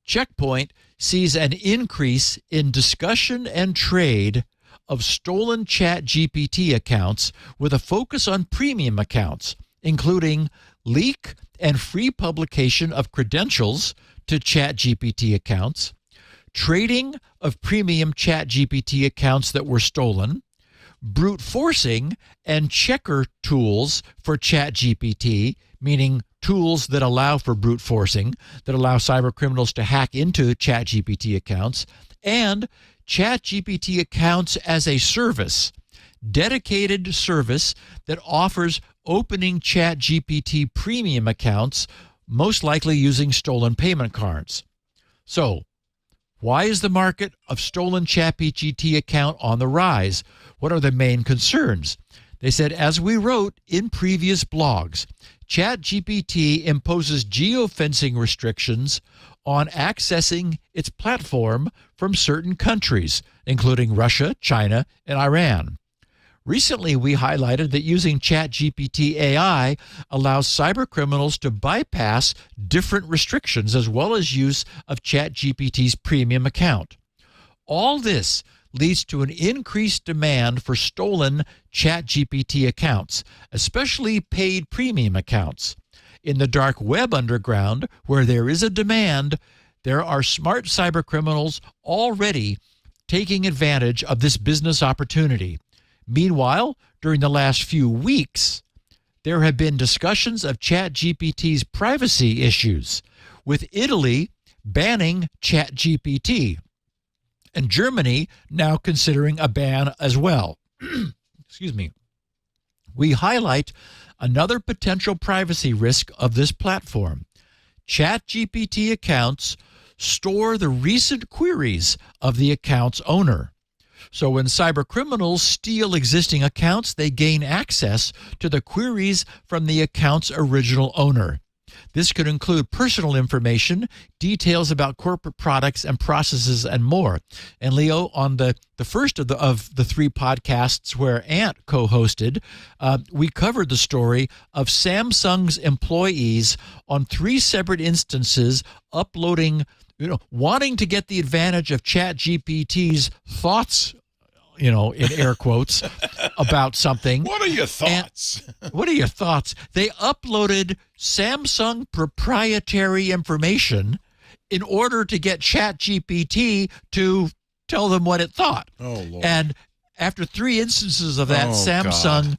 Checkpoint sees an increase in discussion and trade of stolen ChatGPT accounts with a focus on premium accounts, including leak and free publication of credentials to ChatGPT accounts, trading of premium ChatGPT accounts that were stolen, brute forcing and checker tools for ChatGPT, meaning tools that allow for brute forcing, that allow cyber criminals to hack into ChatGPT accounts, and ChatGPT accounts as a service, dedicated service that offers opening ChatGPT premium accounts, most likely using stolen payment cards. So, why is the market of stolen ChatGPT account on the rise? What are the main concerns? They said, as we wrote in previous blogs, ChatGPT imposes geofencing restrictions on accessing its platform from certain countries, including Russia, China, and Iran. Recently, we highlighted that using ChatGPT AI allows cybercriminals to bypass different restrictions as well as use of ChatGPT's premium account. All this leads to an increased demand for stolen ChatGPT accounts, especially paid premium accounts. In the dark web underground, where there is a demand, there are smart cybercriminals already taking advantage of this business opportunity. Meanwhile, during the last few weeks, there have been discussions of ChatGPT's privacy issues, with Italy banning ChatGPT and Germany now considering a ban as well. Excuse me. We highlight another potential privacy risk of this platform. ChatGPT accounts store the recent queries of the account's owner. So when cybercriminals steal existing accounts, they gain access to the queries from the account's original owner. This could include personal information, details about corporate products and processes, and more. And Leo, on the first of the three podcasts where Ant co-hosted, we covered the story of Samsung's employees on 3 separate instances uploading, wanting to get the advantage of ChatGPT's thoughts, in air quotes, about something. What are your thoughts? What are your thoughts? They uploaded Samsung proprietary information in order to get ChatGPT to tell them what it thought. Oh, Lord. And after 3 instances of that, Samsung, God,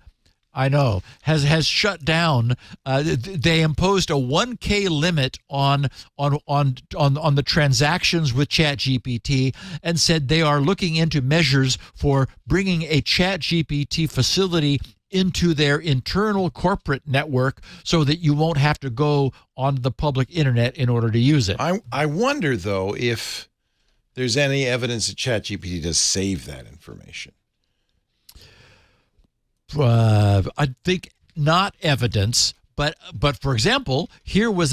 I know, has shut down. They imposed a 1K limit on the transactions with ChatGPT and said they are looking into measures for bringing a ChatGPT facility into their internal corporate network so that you won't have to go on the public internet in order to use it. I wonder, though, if there's any evidence that ChatGPT does save that information. I think not evidence, but for example, here was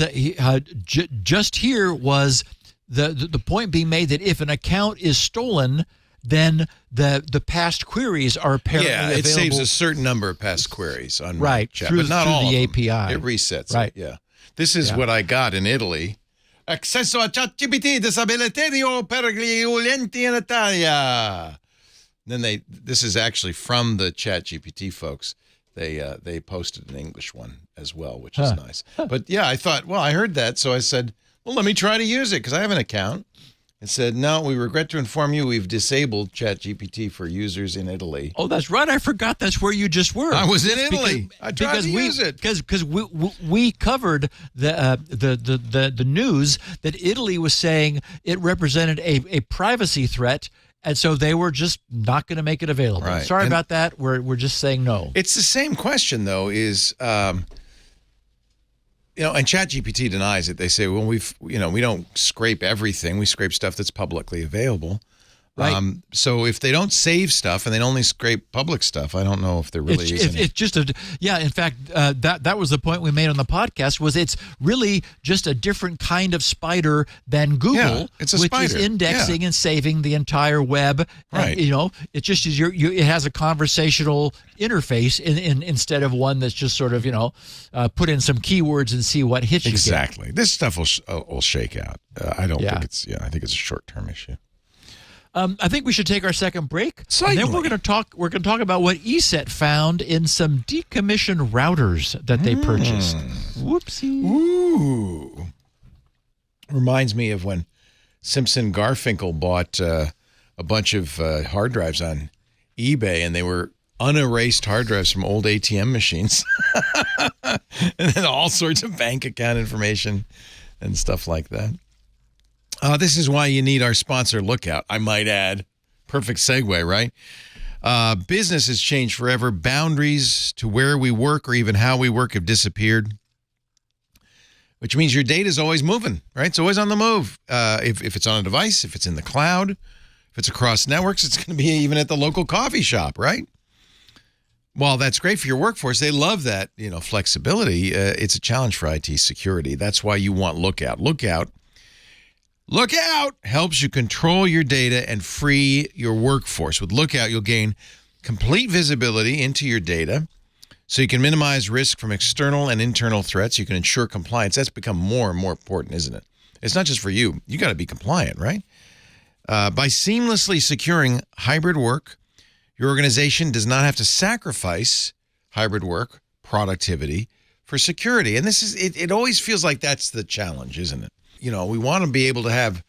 just here was the point being made that if an account is stolen, then the past queries are apparently available. It saves a certain number of past queries on chat, through, but not through all the of them. API. It resets it. Yeah, this is what I got in Italy. Accesso a ChatGPT disabilitario per gli utenti in Italia. Then this is actually from the ChatGPT folks. They posted an English one as well, which is nice. But yeah, I thought, well, I heard that, so I said, well, let me try to use it because I have an account. It said, no, we regret to inform you we've disabled ChatGPT for users in Italy. Oh, that's right. I forgot that's where you just were. I was in Italy. I tried to use it because we covered the news that Italy was saying it represented a privacy threat. And so they were just not going to make it available. Right. Sorry about that. We're just saying no. It's the same question, though, is, and ChatGPT denies it. They say, well, we don't scrape everything. We scrape stuff that's publicly available. Right. So if they don't save stuff and they only scrape public stuff, I don't know if there really is any. It's just in fact, that was the point we made on the podcast, was it's really just a different kind of spider than Google, it's a which spider. is indexing and saving the entire web. Right. It just is it has a conversational interface instead of one that's just sort of, put in some keywords and see what hits you. Exactly. This stuff will shake out. I don't think I think it's a short-term issue. I think we should take our second break. Certainly. And then we're going to talk about what ESET found in some decommissioned routers that they purchased. Whoopsie. Ooh. Reminds me of when Simpson Garfinkel bought a bunch of hard drives on eBay, and they were unerased hard drives from old ATM machines. And then all sorts of bank account information and stuff like that. This is why you need our sponsor, Lookout, I might add. Perfect segue, right? Business has changed forever. Boundaries to where we work or even how we work have disappeared, which means your data is always moving, right? It's always on the move. If it's on a device, if it's in the cloud, if it's across networks, it's going to be even at the local coffee shop, right? While that's great for your workforce, they love that, flexibility. It's a challenge for IT security. That's why you want Lookout. Lookout helps you control your data and free your workforce. With Lookout, you'll gain complete visibility into your data so you can minimize risk from external and internal threats. You can ensure compliance. That's become more and more important, isn't it? It's not just for you. You got to be compliant, right? By seamlessly securing hybrid work, your organization does not have to sacrifice hybrid work productivity for security. And this is it always feels like that's the challenge, isn't it? We want to be able to have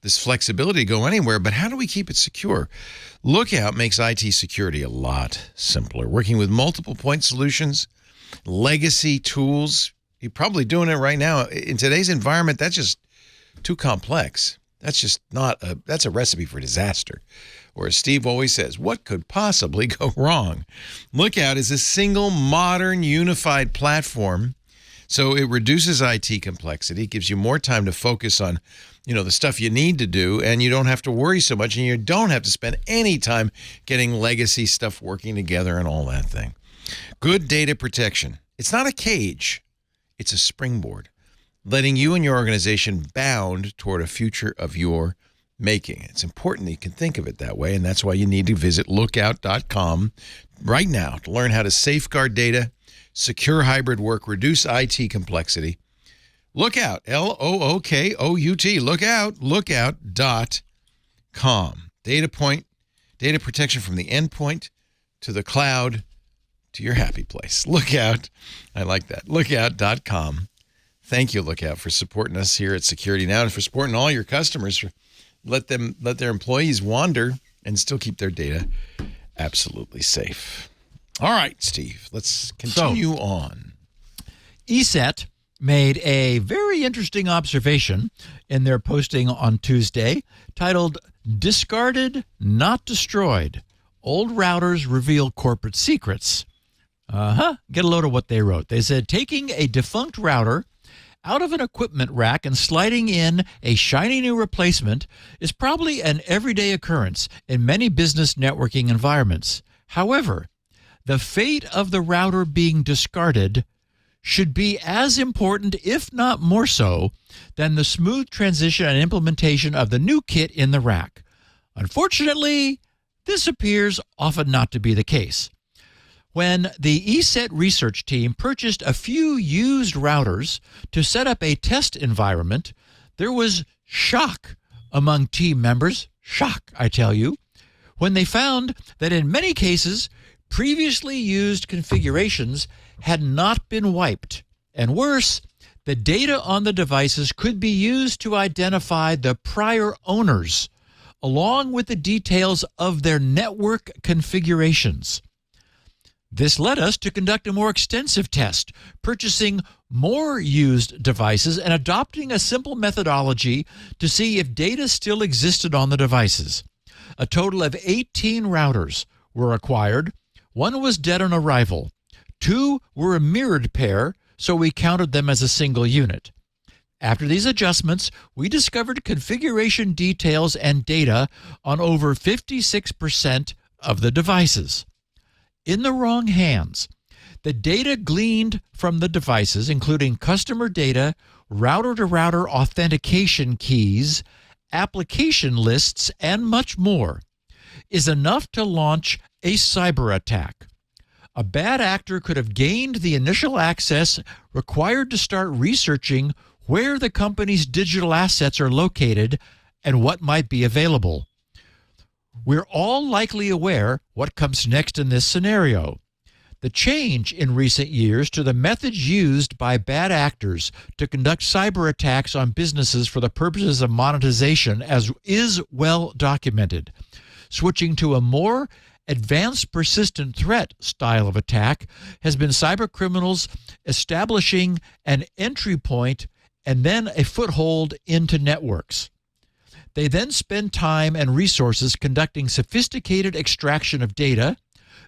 this flexibility to go anywhere, but how do we keep it secure? Lookout makes IT security a lot simpler. Working with multiple point solutions, legacy tools, you're probably doing it right now. In today's environment, that's just too complex. That's a recipe for disaster. Or as Steve always says, what could possibly go wrong? Lookout is a single, modern, unified platform. So it reduces IT complexity, gives you more time to focus on, the stuff you need to do, and you don't have to worry so much, and you don't have to spend any time getting legacy stuff working together and all that thing. Good data protection. It's not a cage. It's a springboard, letting you and your organization bound toward a future of your making. It's important that you can think of it that way, and that's why you need to visit lookout.com right now to learn how to safeguard data, secure hybrid work, reduce IT complexity. Lookout, Lookout, lookout.com. Data protection from the endpoint to the cloud to your happy place. Lookout, I like that, lookout.com. Thank you, Lookout, for supporting us here at Security Now and for supporting all your customers. Let their employees wander and still keep their data absolutely safe. All right, Steve, let's continue on. ESET made a very interesting observation in their posting on Tuesday titled, "Discarded, Not Destroyed. Old Routers Reveal Corporate Secrets." Get a load of what they wrote. They said, taking a defunct router out of an equipment rack and sliding in a shiny new replacement is probably an everyday occurrence in many business networking environments. However, the fate of the router being discarded should be as important, if not more so, than the smooth transition and implementation of the new kit in the rack. Unfortunately, this appears often not to be the case. When the ESET research team purchased a few used routers to set up a test environment, there was shock among team members, shock, I tell you, when they found that in many cases, previously used configurations had not been wiped. And worse, the data on the devices could be used to identify the prior owners, along with the details of their network configurations. This led us to conduct a more extensive test, purchasing more used devices and adopting a simple methodology to see if data still existed on the devices. A total of 18 routers were acquired. One was dead on arrival. 2 were a mirrored pair, so we counted them as a single unit. After these adjustments, we discovered configuration details and data on over 56% of the devices. In the wrong hands, the data gleaned from the devices, including customer data, router-to-router authentication keys, application lists, and much more, is enough to launch a cyber attack. A bad actor could have gained the initial access required to start researching where the company's digital assets are located and what might be available. We're all likely aware what comes next in this scenario. The change in recent years to the methods used by bad actors to conduct cyber attacks on businesses for the purposes of monetization is well documented. Switching to a more advanced persistent threat style of attack has been cybercriminals establishing an entry point and then a foothold into networks. They then spend time and resources conducting sophisticated extraction of data,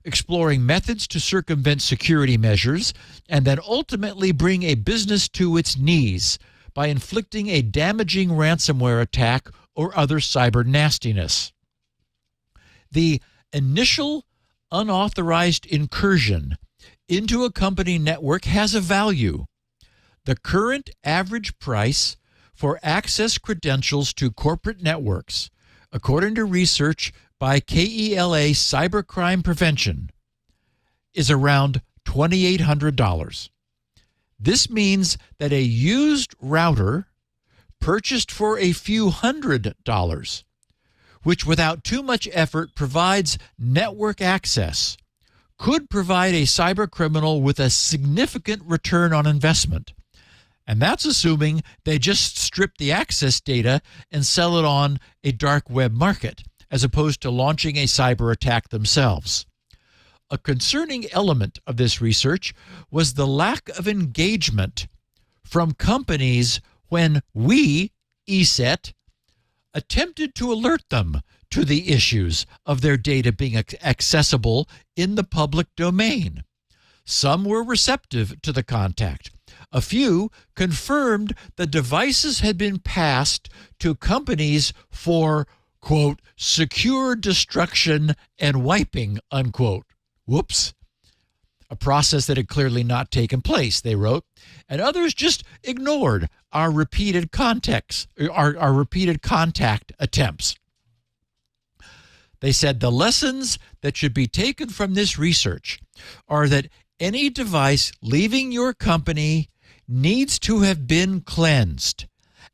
exploring methods to circumvent security measures, and then ultimately bring a business to its knees by inflicting a damaging ransomware attack or other cyber nastiness. The initial unauthorized incursion into a company network has a value. The current average price for access credentials to corporate networks, according to research by KELA Cybercrime Prevention, is around $2,800. This means that a used router purchased for a few $100s, which without too much effort provides network access, could provide a cybercriminal with a significant return on investment. And that's assuming they just strip the access data and sell it on a dark web market, as opposed to launching a cyber attack themselves. A concerning element of this research was the lack of engagement from companies when we, ESET, attempted to alert them to the issues of their data being accessible in the public domain. Some were receptive to the contact. A few confirmed the devices had been passed to companies for, quote, secure destruction and wiping, unquote. Whoops. A process that had clearly not taken place, they wrote. And others just ignored our repeated contact attempts. They said the lessons that should be taken from this research are that any device leaving your company needs to have been cleansed,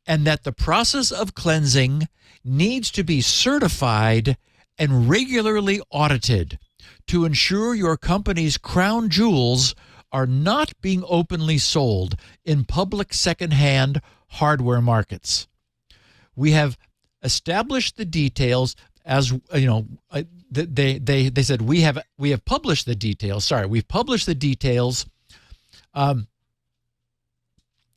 and that the process of cleansing needs to be certified and regularly audited to ensure your company's crown jewels are not being openly sold in public secondhand hardware markets. We have established the details, as you know. They said we have published the details. Sorry, we've published the details,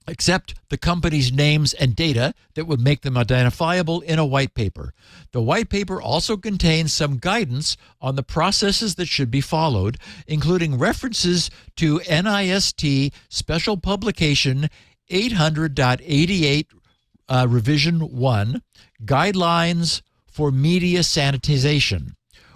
except the company's names and data that would make them identifiable in a white paper. The white paper also contains some guidance on the processes that should be followed, including references to NIST Special Publication 800.88 Revision 1, Guidelines for Media Sanitization.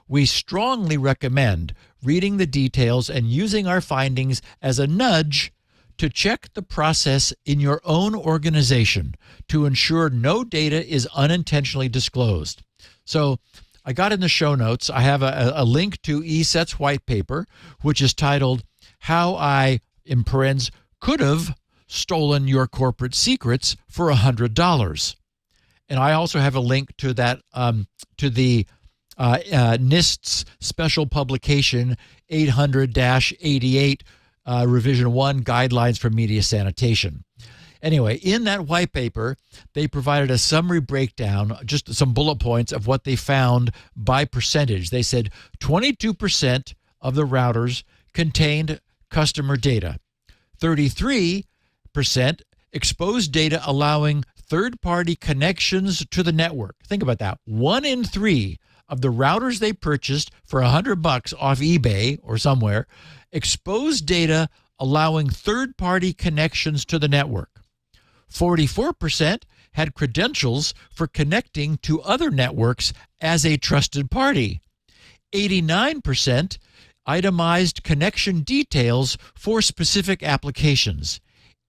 We strongly recommend reading the details and using our findings as a nudge to check the process in your own organization to ensure no data is unintentionally disclosed. So I got in the show notes, I have a link to ESET's white paper, which is titled How I, in parens, Could Have Stolen Your Corporate Secrets for $100. And I also have a link to that, to the NIST's Special Publication 800-88 Revision 1, Guidelines for Media Sanitation. Anyway, in that white paper, they provided a summary breakdown, just some bullet points of what they found by percentage. They said 22% of the routers contained customer data. 33% exposed data allowing third-party connections to the network. Think about that. 1 in 3 of the routers they purchased for $100 off eBay or somewhere exposed data allowing third-party connections to the network. 44% had credentials for connecting to other networks as a trusted party. 89% itemized connection details for specific applications.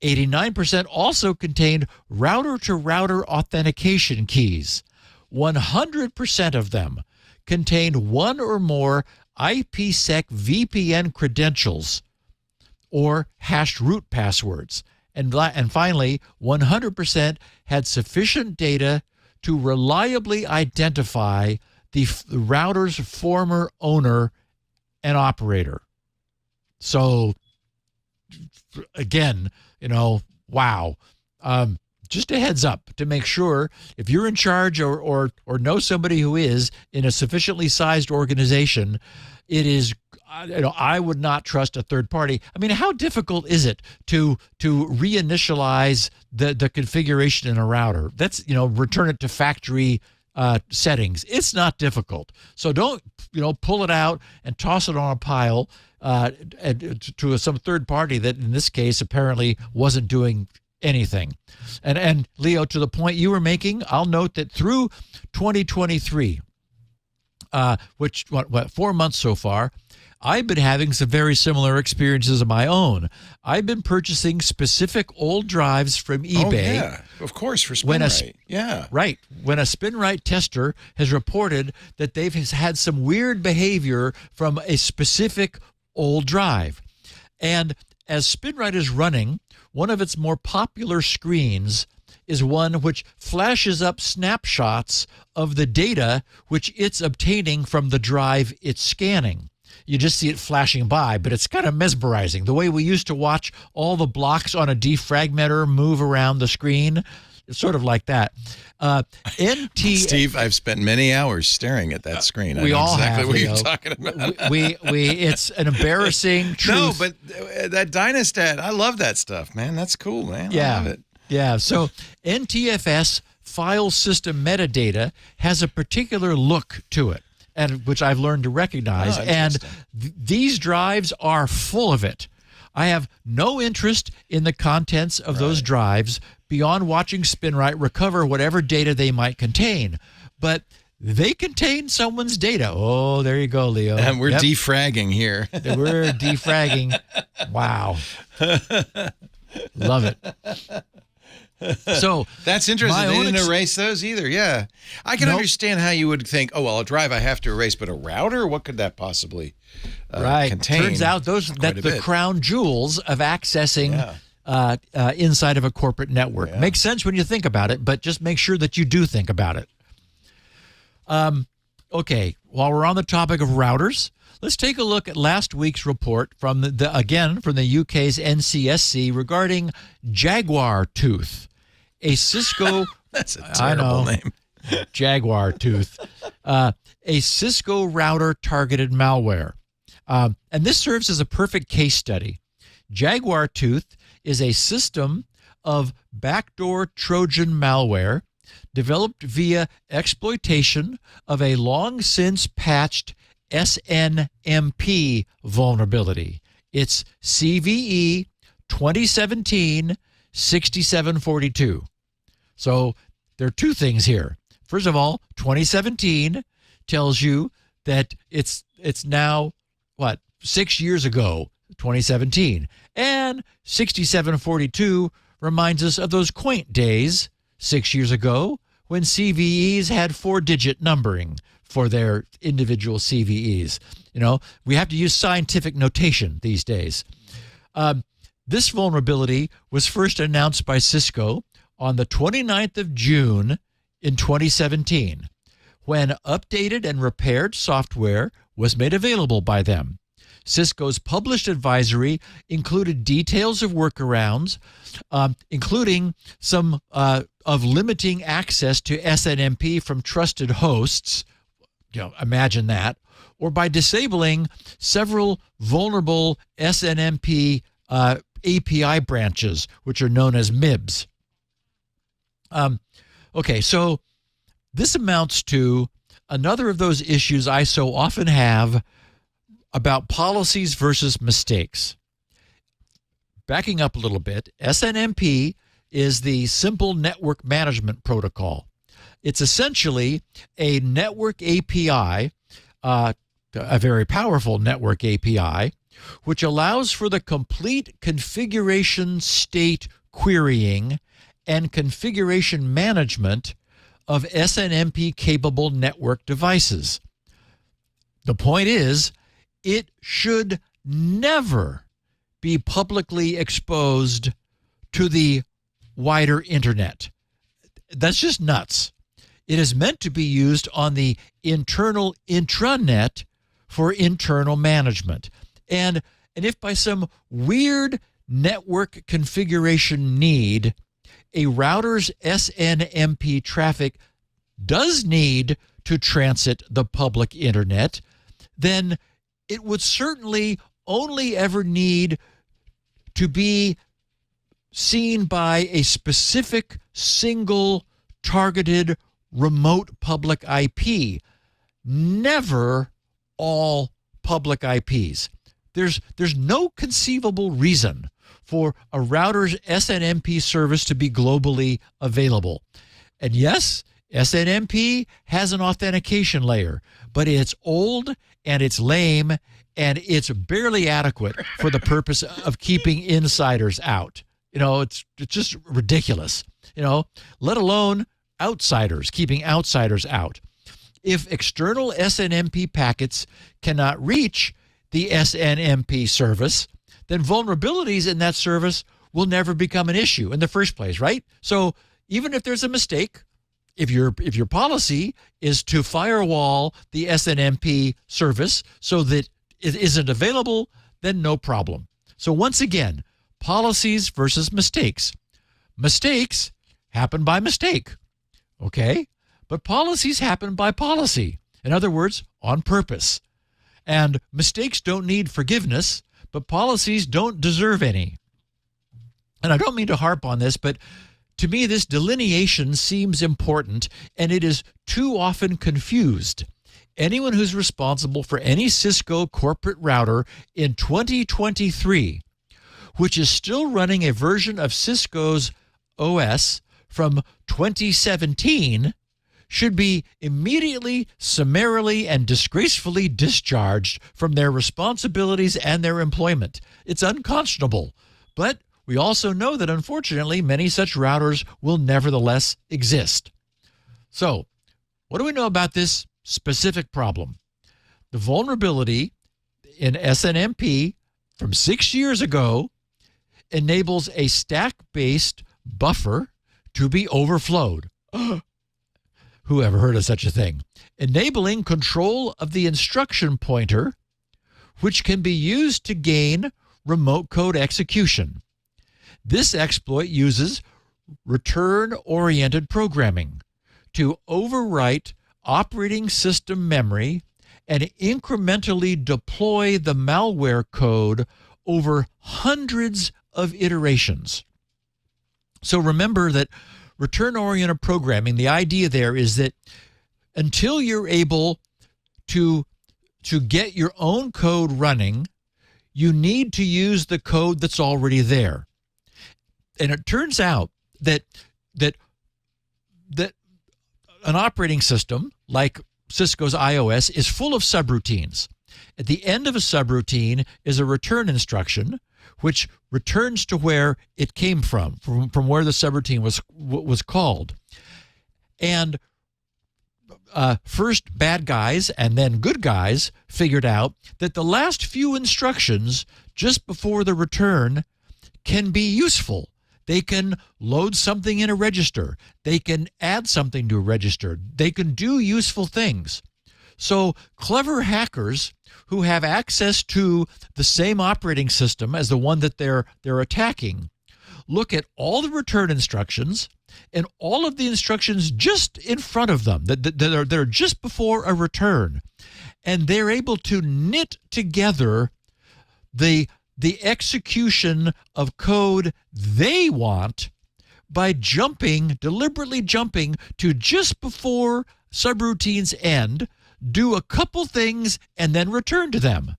89% also contained router-to-router authentication keys. 100% of them contained one or more IPsec VPN credentials or hashed root passwords. And finally, 100% had sufficient data to reliably identify the router's former owner and operator. So, again, wow. Just a heads up to make sure if you're in charge or know somebody who is in a sufficiently sized organization, it is, I would not trust a third party. I mean, how difficult is it to reinitialize the configuration in a router? That's, return it to factory settings. It's not difficult. So don't, pull it out and toss it on a pile to some third party that in this case apparently wasn't doing anything. And Leo, to the point you were making, I'll note that through 2023, which 4 months so far, I've been having some very similar experiences of my own. I've been purchasing specific old drives from eBay. Oh, yeah, of course, for SpinRite. Yeah. Right. When a SpinRite tester has reported that they've had some weird behavior from a specific old drive. And as SpinRite is running, one of its more popular screens is one which flashes up snapshots of the data which it's obtaining from the drive it's scanning. You just see it flashing by, but it's kind of mesmerizing. The way we used to watch all the blocks on a defragmenter move around the screen, it's sort of like that. Steve, I've spent many hours staring at that screen. We all exactly have, what Leo. You're talking about. It's an embarrassing truth. No, but that Dynastat, I love that stuff, man. That's cool, man. Yeah. I love it. Yeah. So NTFS file system metadata has a particular look to it, and which I've learned to recognize. And these drives are full of it. I have no interest in the contents of those drives beyond watching SpinRite recover whatever data they might contain. But they contain someone's data. Oh, there you go, Leo. And we're defragging here. We're defragging. Wow. Love it. So that's interesting. They didn't erase those either. Yeah, I can understand how you would think, oh well, a drive I have to erase, but a router, what could that possibly contain? Turns out that's the crown jewels of accessing inside of a corporate network. Yeah. Makes sense when you think about it, but just make sure that you do think about it. Okay, while we're on the topic of routers, let's take a look at last week's report from the UK's NCSC regarding Jaguar Tooth, a Cisco. That's a terrible name. Jaguar Tooth, a Cisco router targeted malware, and this serves as a perfect case study. Jaguar Tooth is a system of backdoor Trojan malware developed via exploitation of a long since patched SNMP vulnerability. It's CVE 2017-6742. So there are two things here. First of all, 2017 tells you that it's now, 6 years ago, 2017. And 6742 reminds us of those quaint days 6 years ago when CVEs had 4-digit numbering for their individual CVEs. You know, we have to use scientific notation these days. This vulnerability was first announced by Cisco on the 29th of June in 2017, when updated and repaired software was made available by them. Cisco's published advisory included details of workarounds, including some of limiting access to SNMP from trusted hosts. You know, imagine that, or by disabling several vulnerable SNMP API branches, which are known as MIBs. Okay, so this amounts to another of those issues I so often have about policies versus mistakes. Backing up a little bit, SNMP is the Simple Network Management Protocol. It's essentially a network API, a very powerful network API, which allows for the complete configuration state querying and configuration management of SNMP-capable network devices. The point is, it should never be publicly exposed to the wider internet. That's just nuts. It is meant to be used on the internal intranet for internal management. And if by some weird network configuration need, a router's SNMP traffic does need to transit the public internet, then it would certainly only ever need to be seen by a specific single targeted remote public IP, never all public IPs. There's no conceivable reason for a router's SNMP service to be globally available. And yes, SNMP has an authentication layer, but it's old and it's lame and it's barely adequate for the purpose of keeping insiders out. It's just ridiculous, let alone outsiders, keeping outsiders out. If external SNMP packets cannot reach the SNMP service, then vulnerabilities in that service will never become an issue in the first place, right? So even if there's a mistake, if your policy is to firewall the SNMP service so that it isn't available, then no problem. So once again, policies versus mistakes. Mistakes happen by mistake, okay? But policies happen by policy. In other words, on purpose. And mistakes don't need forgiveness, but policies don't deserve any. And I don't mean to harp on this, but to me, this delineation seems important, and it is too often confused. Anyone who's responsible for any Cisco corporate router in 2023, which is still running a version of Cisco's OS from 2017, should be immediately, summarily, and disgracefully discharged from their responsibilities and their employment. It's unconscionable. But we also know that, unfortunately, many such routers will nevertheless exist. So, what do we know about this specific problem? The vulnerability in SNMP from 6 years ago enables a stack-based buffer to be overflowed. Who ever heard of such a thing? Enabling control of the instruction pointer, which can be used to gain remote code execution. This exploit uses return-oriented programming to overwrite operating system memory and incrementally deploy the malware code over hundreds of iterations. So remember that return-oriented programming, the idea there is that until you're able to get your own code running, you need to use the code that's already there. And it turns out that an operating system like Cisco's iOS is full of subroutines. At the end of a subroutine is a return instruction, which returns to where it came from where the subroutine was called. And first bad guys and then good guys figured out that the last few instructions just before the return can be useful. They can load something in a register. They can add something to a register. They can do useful things. So clever hackers who have access to the same operating system as the one that they're attacking look at all the return instructions and all of the instructions just in front of them that are just before a return, and they're able to knit together the execution of code they want by deliberately jumping to just before subroutines end, do a couple things, and then return to them,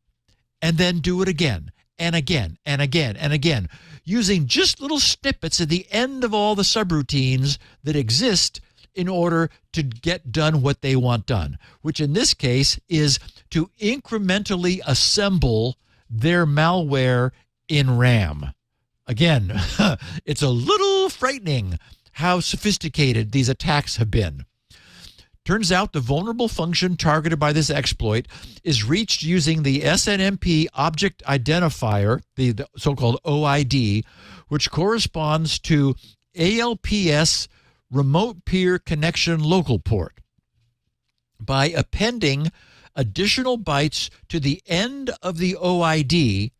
and then do it again and again and again and again, using just little snippets at the end of all the subroutines that exist in order to get done what they want done, which in this case is to incrementally assemble their malware in RAM. Again, it's a little frightening how sophisticated these attacks have been. Turns out the vulnerable function targeted by this exploit is reached using the SNMP object identifier, the so-called OID, which corresponds to ALPS remote peer connection local port. By appending additional bytes to the end of the OID,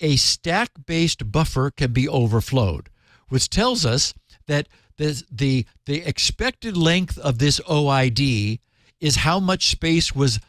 a stack-based buffer can be overflowed, which tells us that the expected length of this OID is how much space was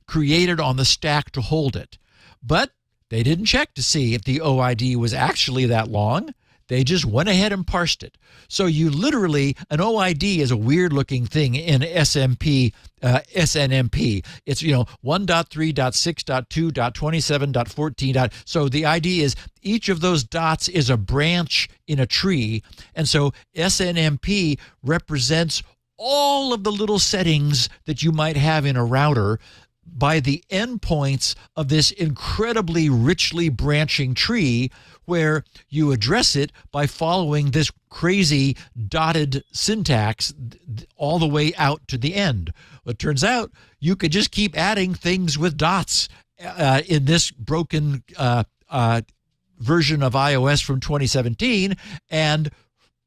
created on the stack to hold it. But they didn't check to see if the OID was actually that long. They just went ahead and parsed it. So you literally, an OID is a weird looking thing in SNMP. It's, 1.3.6.2.27.14. So the ID is each of those dots is a branch in a tree. And so SNMP represents all of the little settings that you might have in a router by the endpoints of this incredibly richly branching tree, where you address it by following this crazy dotted syntax all the way out to the end. Well, it turns out you could just keep adding things with dots in this broken version of iOS from 2017 and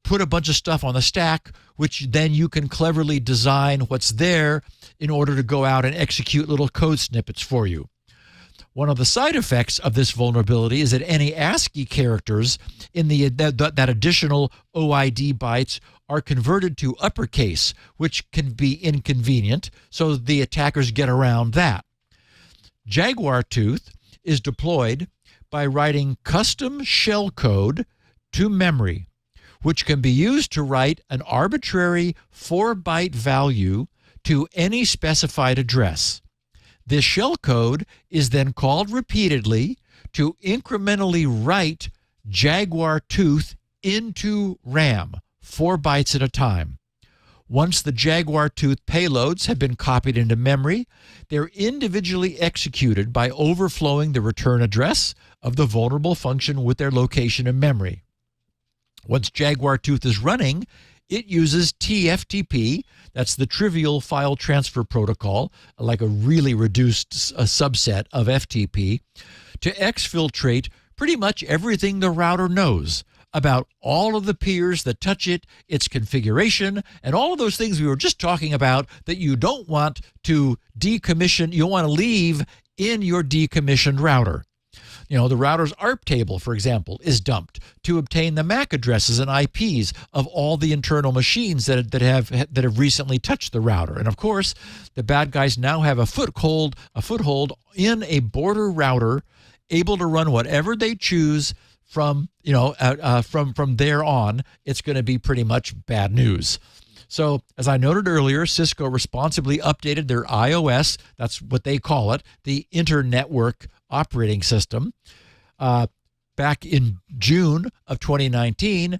put a bunch of stuff on the stack, which then you can cleverly design what's there in order to go out and execute little code snippets for you. One of the side effects of this vulnerability is that any ASCII characters in that additional OID bytes are converted to uppercase, which can be inconvenient, so the attackers get around that. Jaguar Tooth is deployed by writing custom shellcode to memory, which can be used to write an arbitrary 4-byte value to any specified address. This shellcode is then called repeatedly to incrementally write Jaguar Tooth into RAM, 4 bytes at a time. Once the Jaguar Tooth payloads have been copied into memory, they're individually executed by overflowing the return address of the vulnerable function with their location in memory. Once Jaguar Tooth is running, it uses TFTP, that's the Trivial File Transfer Protocol, like a really reduced subset of FTP, to exfiltrate pretty much everything the router knows about all of the peers that touch it, its configuration, and all of those things we were just talking about that you don't want to decommission, you want to leave in your decommissioned router. The router's ARP table, for example, is dumped to obtain the MAC addresses and IPs of all the internal machines that have recently touched the router. And of course, the bad guys now have a foothold in a border router, able to run whatever they choose from there on. It's going to be pretty much bad news. So, as I noted earlier, Cisco responsibly updated their iOS, that's what they call it, the Internetwork operating system, back in June of 2019.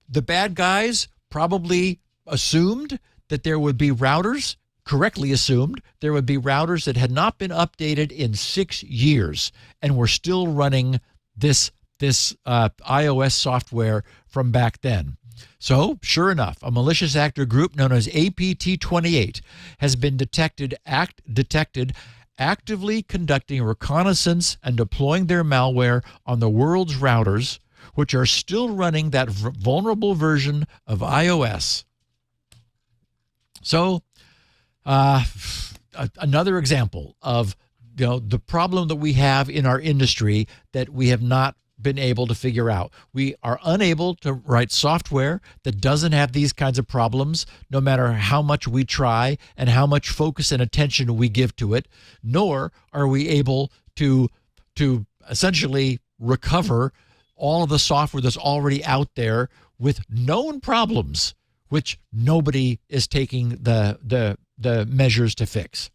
The bad guys probably assumed that there would be routers, correctly assumed, there would be routers that had not been updated in 6 years and were still running this iOS software from back then. So, sure enough, a malicious actor group known as APT28 has been detected actively conducting reconnaissance and deploying their malware on the world's routers, which are still running that vulnerable version of iOS. So, another example of the problem that we have in our industry that we have not been able to figure out. We are unable to write software that doesn't have these kinds of problems, no matter how much we try and how much focus and attention we give to it, nor are we able to essentially recover all of the software that's already out there with known problems, which nobody is taking the measures to fix.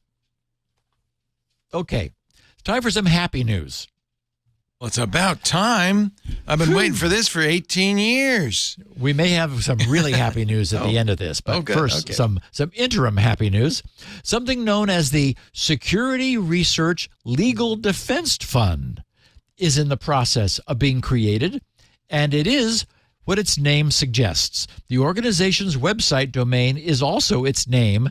Okay, it's time for some happy news. Well, it's about time. I've been waiting for this for 18 years. We may have some really happy news at the end of this, but first, some interim happy news. Something known as the Security Research Legal Defense Fund is in the process of being created, and it is what its name suggests. The organization's website domain is also its name,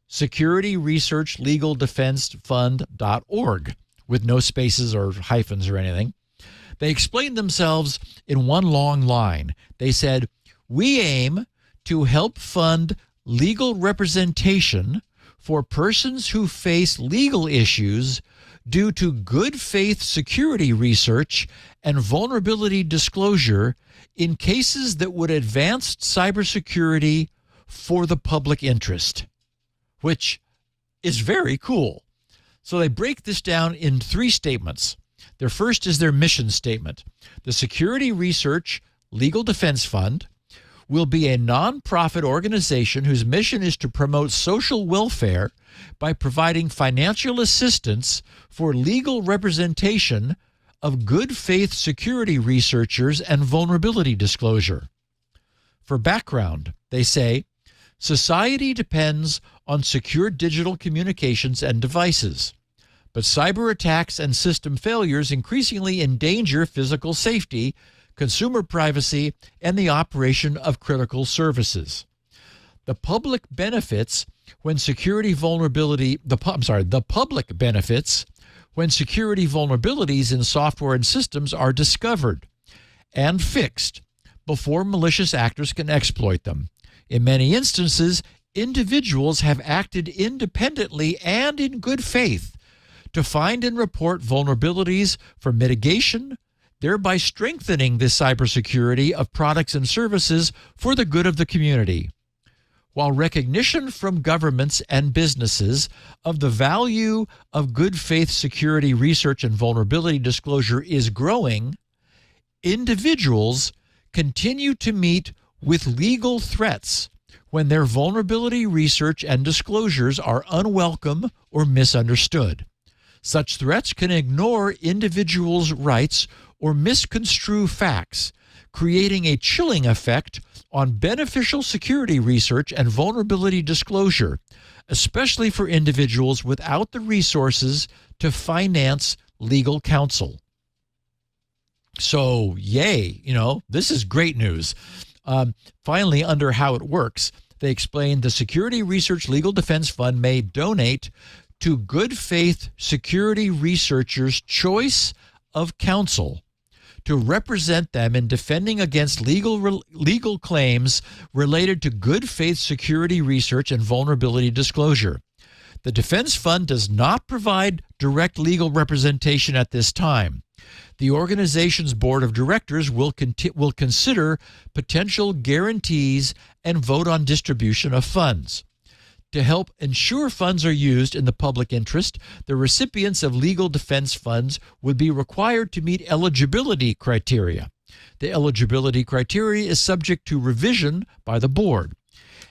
securityresearchlegaldefensefund.org, with no spaces or hyphens or anything. They explained themselves in one long line. They said, "We aim to help fund legal representation for persons who face legal issues due to good faith security research and vulnerability disclosure in cases that would advance cybersecurity for the public interest," which is very cool. So they break this down in 3 statements. Their first is their mission statement. The Security Research Legal Defense Fund will be a nonprofit organization whose mission is to promote social welfare by providing financial assistance for legal representation of good faith security researchers and vulnerability disclosure. For background, they say, society depends on secure digital communications and devices, but cyber attacks and system failures increasingly endanger physical safety, consumer privacy, and the operation of critical services. The public benefits when security vulnerabilities in software and systems are discovered and fixed before malicious actors can exploit them. In many instances, individuals have acted independently and in good faith to find and report vulnerabilities for mitigation, thereby strengthening the cybersecurity of products and services for the good of the community. While recognition from governments and businesses of the value of good faith security research and vulnerability disclosure is growing, individuals continue to meet with legal threats when their vulnerability research and disclosures are unwelcome or misunderstood. Such threats can ignore individuals' rights or misconstrue facts, creating a chilling effect on beneficial security research and vulnerability disclosure, especially for individuals without the resources to finance legal counsel. So, yay, this is great news. Finally, under how it works, they explain the Security Research Legal Defense Fund may donate to good faith security researchers' choice of counsel to represent them in defending against legal claims related to good faith security research and vulnerability disclosure. The Defense Fund does not provide direct legal representation at this time. The organization's board of directors will consider potential guarantees and vote on distribution of funds. To help ensure funds are used in the public interest, the recipients of legal defense funds would be required to meet eligibility criteria. The eligibility criteria is subject to revision by the board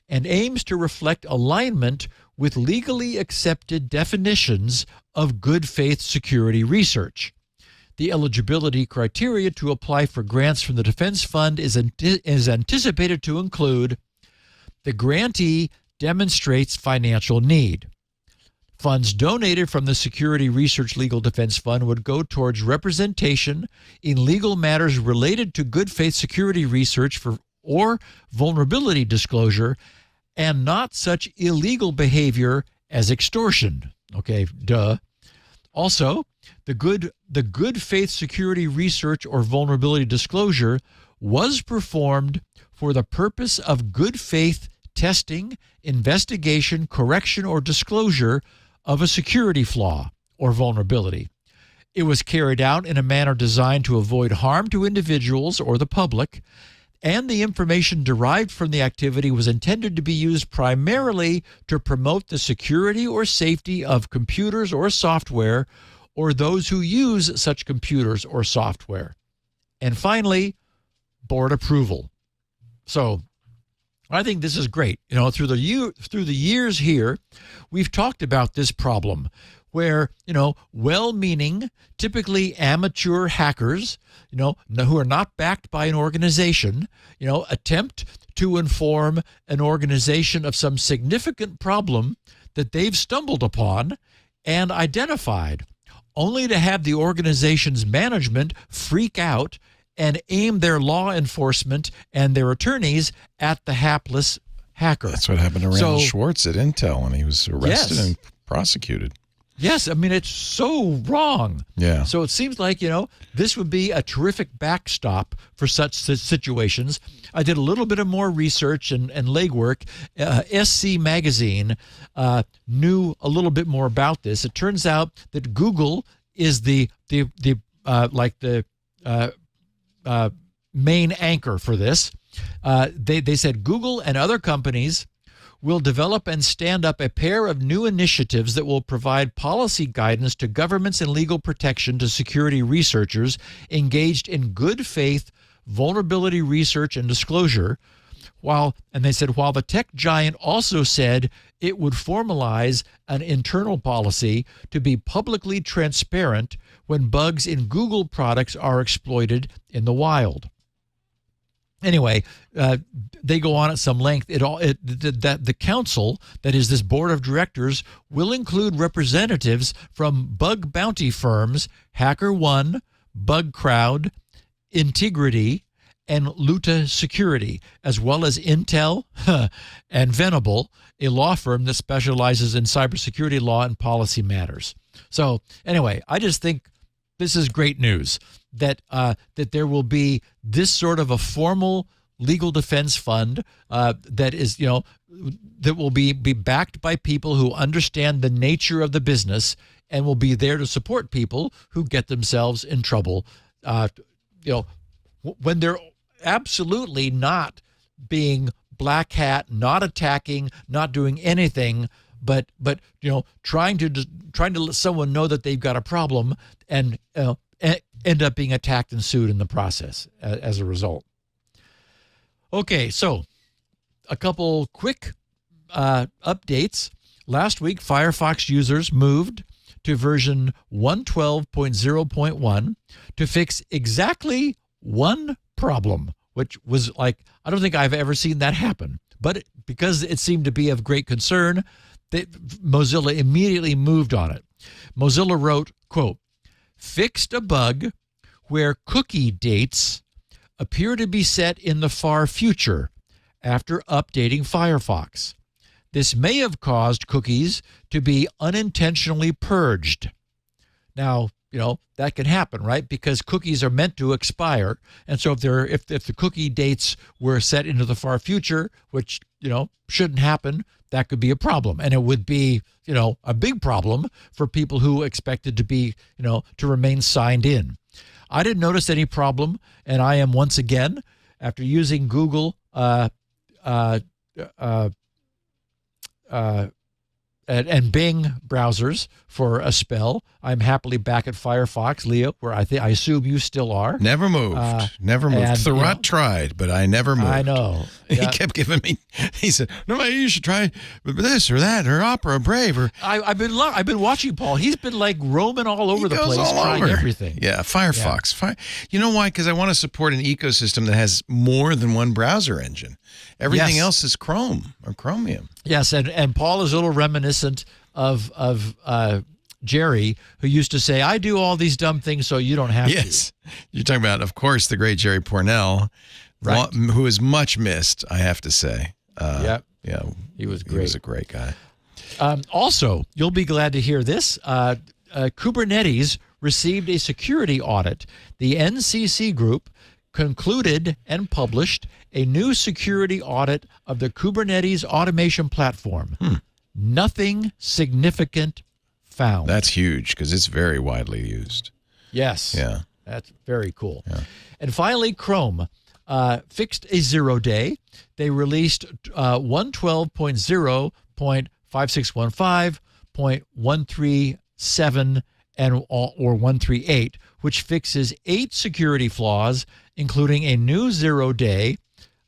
and aims to reflect alignment with legally accepted definitions of good faith security research. The eligibility criteria to apply for grants from the Defense Fund is anticipated to include the grantee demonstrates financial need. Funds donated from the Security Research Legal Defense Fund would go towards representation in legal matters related to good faith security research or vulnerability disclosure, and not such illegal behavior as extortion. Okay, duh. Also, the good faith security research or vulnerability disclosure was performed for the purpose of good faith testing, investigation, correction, or disclosure of a security flaw or vulnerability. It was carried out in a manner designed to avoid harm to individuals or the public, and the information derived from the activity was intended to be used primarily to promote the security or safety of computers or software or those who use such computers or software. And finally, board approval. So I think this is great. Through the years here, we've talked about this problem where, well-meaning, typically amateur hackers, who are not backed by an organization, attempt to inform an organization of some significant problem that they've stumbled upon and identified, only to have the organization's management freak out and aim their law enforcement and their attorneys at the hapless hacker. That's what happened to Randall Schwartz at Intel, and he was arrested and prosecuted. Yes, I mean, it's so wrong. Yeah. So it seems like, this would be a terrific backstop for such situations. I did a little bit of more research and legwork. SC Magazine knew a little bit more about this. It turns out that Google is the main anchor for this. They said Google and other companies will develop and stand up a pair of new initiatives that will provide policy guidance to governments and legal protection to security researchers engaged in good faith vulnerability research and disclosure. While the tech giant also said it would formalize an internal policy to be publicly transparent when bugs in Google products are exploited in the wild. Anyway, they go on at some length. That the council, that is this board of directors, will include representatives from bug bounty firms HackerOne, BugCrowd, Integrity, and Luta Security, as well as Intel and Venable, a law firm that specializes in cybersecurity law and policy matters. So anyway, I just think this is great news that there will be this sort of a formal legal defense fund that is, that will be backed by people who understand the nature of the business and will be there to support people who get themselves in trouble, when they're absolutely not being black hat, not attacking, not doing anything, but trying to let someone know that they've got a problem and end up being attacked and sued in the process as a result. Okay, so a couple quick updates. Last week, Firefox users moved to version 112.0.1 to fix exactly one problem, which was I don't think I've ever seen that happen. But because it seemed to be of great concern, Mozilla immediately moved on it. Mozilla wrote, quote, "Fixed a bug where cookie dates appear to be set in the far future after updating Firefox. This may have caused cookies to be unintentionally purged." Now, that can happen, right? Because cookies are meant to expire. And so if the cookie dates were set into the far future, which, shouldn't happen, that could be a problem. And it would be, a big problem for people who expected to be, to remain signed in. I didn't notice any problem. And I am once again, after using Google and Bing browsers for a spell, I'm happily back at Firefox, Leo, where I assume you still are. Never moved. Never moved. Thurrott tried, but I never moved. I know. He kept giving me. He said, "No, you should try this or that or Opera, or Brave." Or I've been watching Paul. He's been roaming all over the place, trying everything. Yeah, Firefox. Yeah. You know why? Because I want to support an ecosystem that has more than one browser engine. Everything else is Chrome or Chromium. Yes, and Paul is a little reminiscent of Jerry, who used to say, "I do all these dumb things so you don't have to." Yes, you're talking about, of course, the great Jerry Pournelle, right? Who is much missed, I have to say. Yeah, he was great. He was a great guy. Also, you'll be glad to hear this. Kubernetes received a security audit. The NCC group concluded and published a new security audit of the Kubernetes automation platform. Nothing significant found. That's huge because it's very widely used. Yes. Yeah. That's very cool. Yeah. And finally, Chrome fixed a 0-day. They released 112.0.5615.137 or 138, which fixes 8 security flaws, including a new 0-day.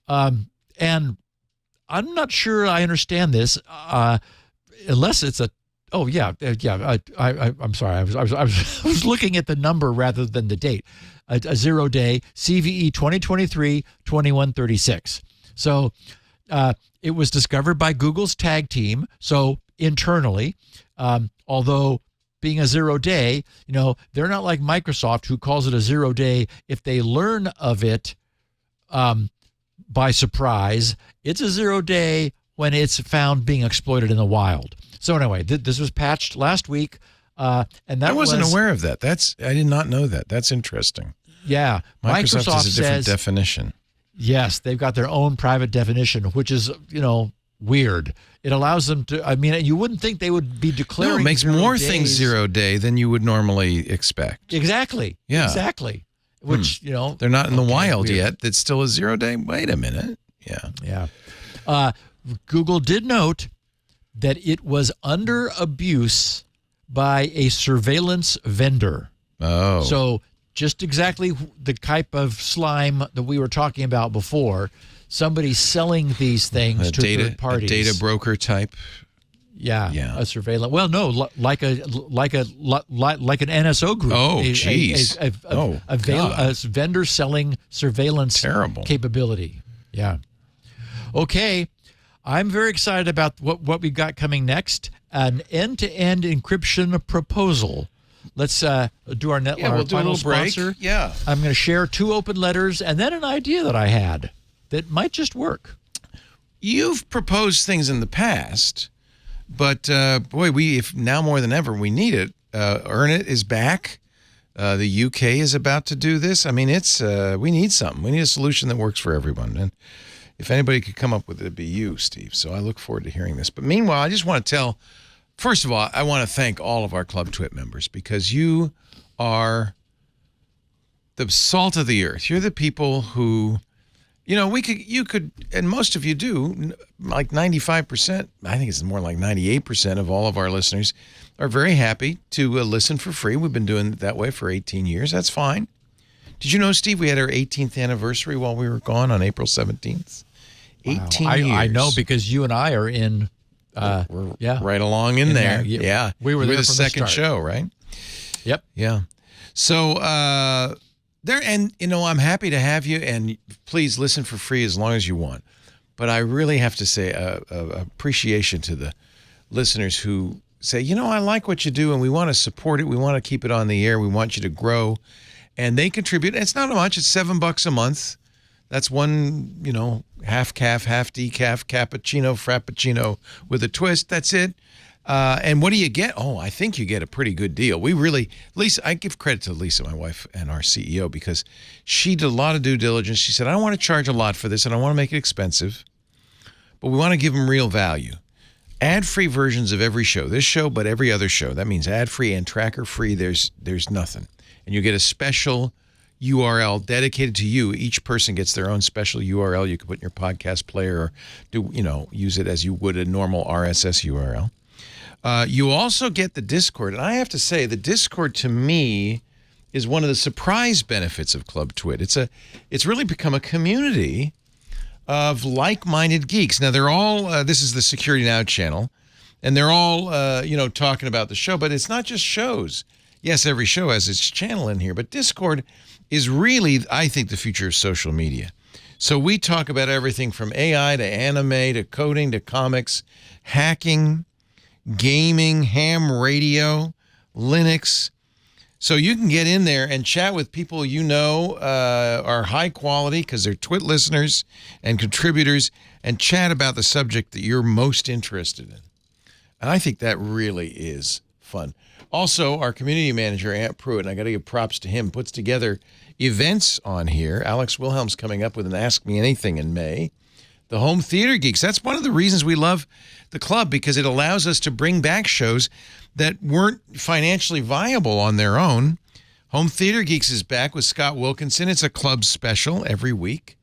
And I'm not sure I understand this, unless it's a. Oh yeah. I'm sorry. I was looking at the number rather than the date. A 0-day CVE 2023-2136. So it was discovered by Google's tag team. So internally, although being a 0-day, they're not like Microsoft, who calls it a 0-day if they learn of it by surprise. It's a 0-day when it's found being exploited in the wild. So anyway, this was patched last week, and that I wasn't aware of that. I did not know that. That's interesting. Yeah, Microsoft has a different definition. Yes, they've got their own private definition, which is weird. It allows them to. I mean, you wouldn't think they would be declaring. No, it makes more things 0-day than you would normally expect. Exactly. Yeah. Exactly. Which they're not in the wild yet. It's still a 0-day. Wait a minute. Yeah. Yeah. Google did note that it was under abuse by a surveillance vendor. Oh. So just exactly the type of slime that we were talking about before. Somebody selling these things to third parties. A data broker type. Yeah. A surveillance. Well, no, like an NSO group. Oh, geez. A vendor selling surveillance capability. Yeah. Okay. I'm very excited about what we've got coming next. An end-to-end encryption proposal. Let's do our we'll do final a little sponsor. Break. Yeah. I'm going to share 2 open letters and then an idea that I had that might just work. You've proposed things in the past, but if now more than ever we need it. Earn It is back. The UK is about to do this. I mean, we need something. We need a solution that works for everyone. And if anybody could come up with it, it'd be you, Steve. So I look forward to hearing this. But meanwhile, I just want to tell, first of all, I want to thank all of our Club TWiT members because you are the salt of the earth. You're the people who, you could, and most of you do, like 95%, I think it's more like 98% of all of our listeners are very happy to listen for free. We've been doing it that way for 18 years. That's fine. Did you know, Steve, we had our 18th anniversary while we were gone on April 17th? 18 years. I know because you and I are in. We're right along in there. Yeah. We were there the from second the start. show, right? Yep. Yeah. So I'm happy to have you, and please listen for free as long as you want. But I really have to say appreciation to the listeners who say, I like what you do, and we want to support it. We want to keep it on the air. We want you to grow. And they contribute. It's not much. It's $7 a month. That's one, half calf, half decaf, cappuccino, frappuccino with a twist. That's it. And what do you get? Oh, I think you get a pretty good deal. Lisa, I give credit to Lisa, my wife and our CEO, because she did a lot of due diligence. She said, I don't want to charge a lot for this. I don't want to make it expensive, but we want to give them real value. Ad-free versions of every show. This show, but every other show. That means ad-free and tracker-free. There's nothing. And you get a special URL dedicated to you. Each person gets their own special URL you can put in your podcast player or use it as you would a normal RSS URL. You also get the Discord. And I have to say, the Discord to me is one of the surprise benefits of Club TWiT. It's really become a community of like-minded geeks. Now, they're all, this is the Security Now channel, and they're all, talking about the show, but it's not just shows. Yes, every show has its channel in here, but Discord is really, I think, the future of social media. So we talk about everything from AI to anime to coding to comics, hacking, gaming, ham radio, Linux. So you can get in there and chat with people are high quality because they're TWiT listeners and contributors, and chat about the subject that you're most interested in. And I think that really is fun. Also, our community manager, Ant Pruitt, and I got to give props to him, puts together events on here. Alex Wilhelm's coming up with an Ask Me Anything in May. The Home Theater Geeks. That's one of the reasons we love the club, because it allows us to bring back shows that weren't financially viable on their own. Home Theater Geeks is back with Scott Wilkinson. It's a club special every week.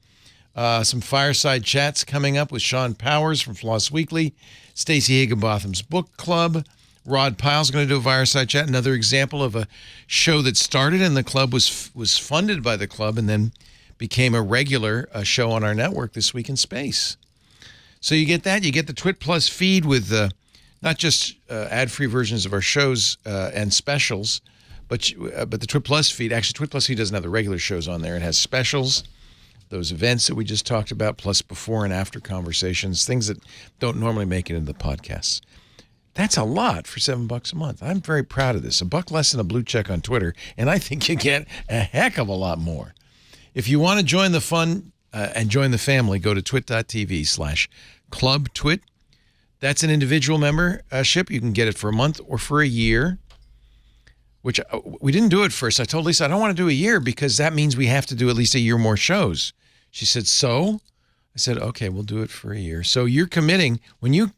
Some fireside chats coming up with Sean Powers from Floss Weekly, Stacey Higginbotham's book club. Rod Pyle's going to do a fireside chat. Another example of a show that started in the club, was funded by the club, and then became a regular show on our network, This Week in Space. So you get that. You get the TWiT Plus feed with not just ad-free versions of our shows and specials, but the TWiT Plus feed. Actually, TWiT Plus feed doesn't have the regular shows on there. It has specials, those events that we just talked about, plus before and after conversations, things that don't normally make it into the podcasts. That's a lot for $7 a month. I'm very proud of this. $1 less than a blue check on Twitter, and I think you get a heck of a lot more. If you want to join the fun and join the family, go to twit.tv/clubtwit. That's an individual membership. You can get it for a month or for a year, which we didn't do it first. I told Lisa, I don't want to do a year because that means we have to do at least a year more shows. She said, so? I said, okay, we'll do it for a year. So you're committing, when you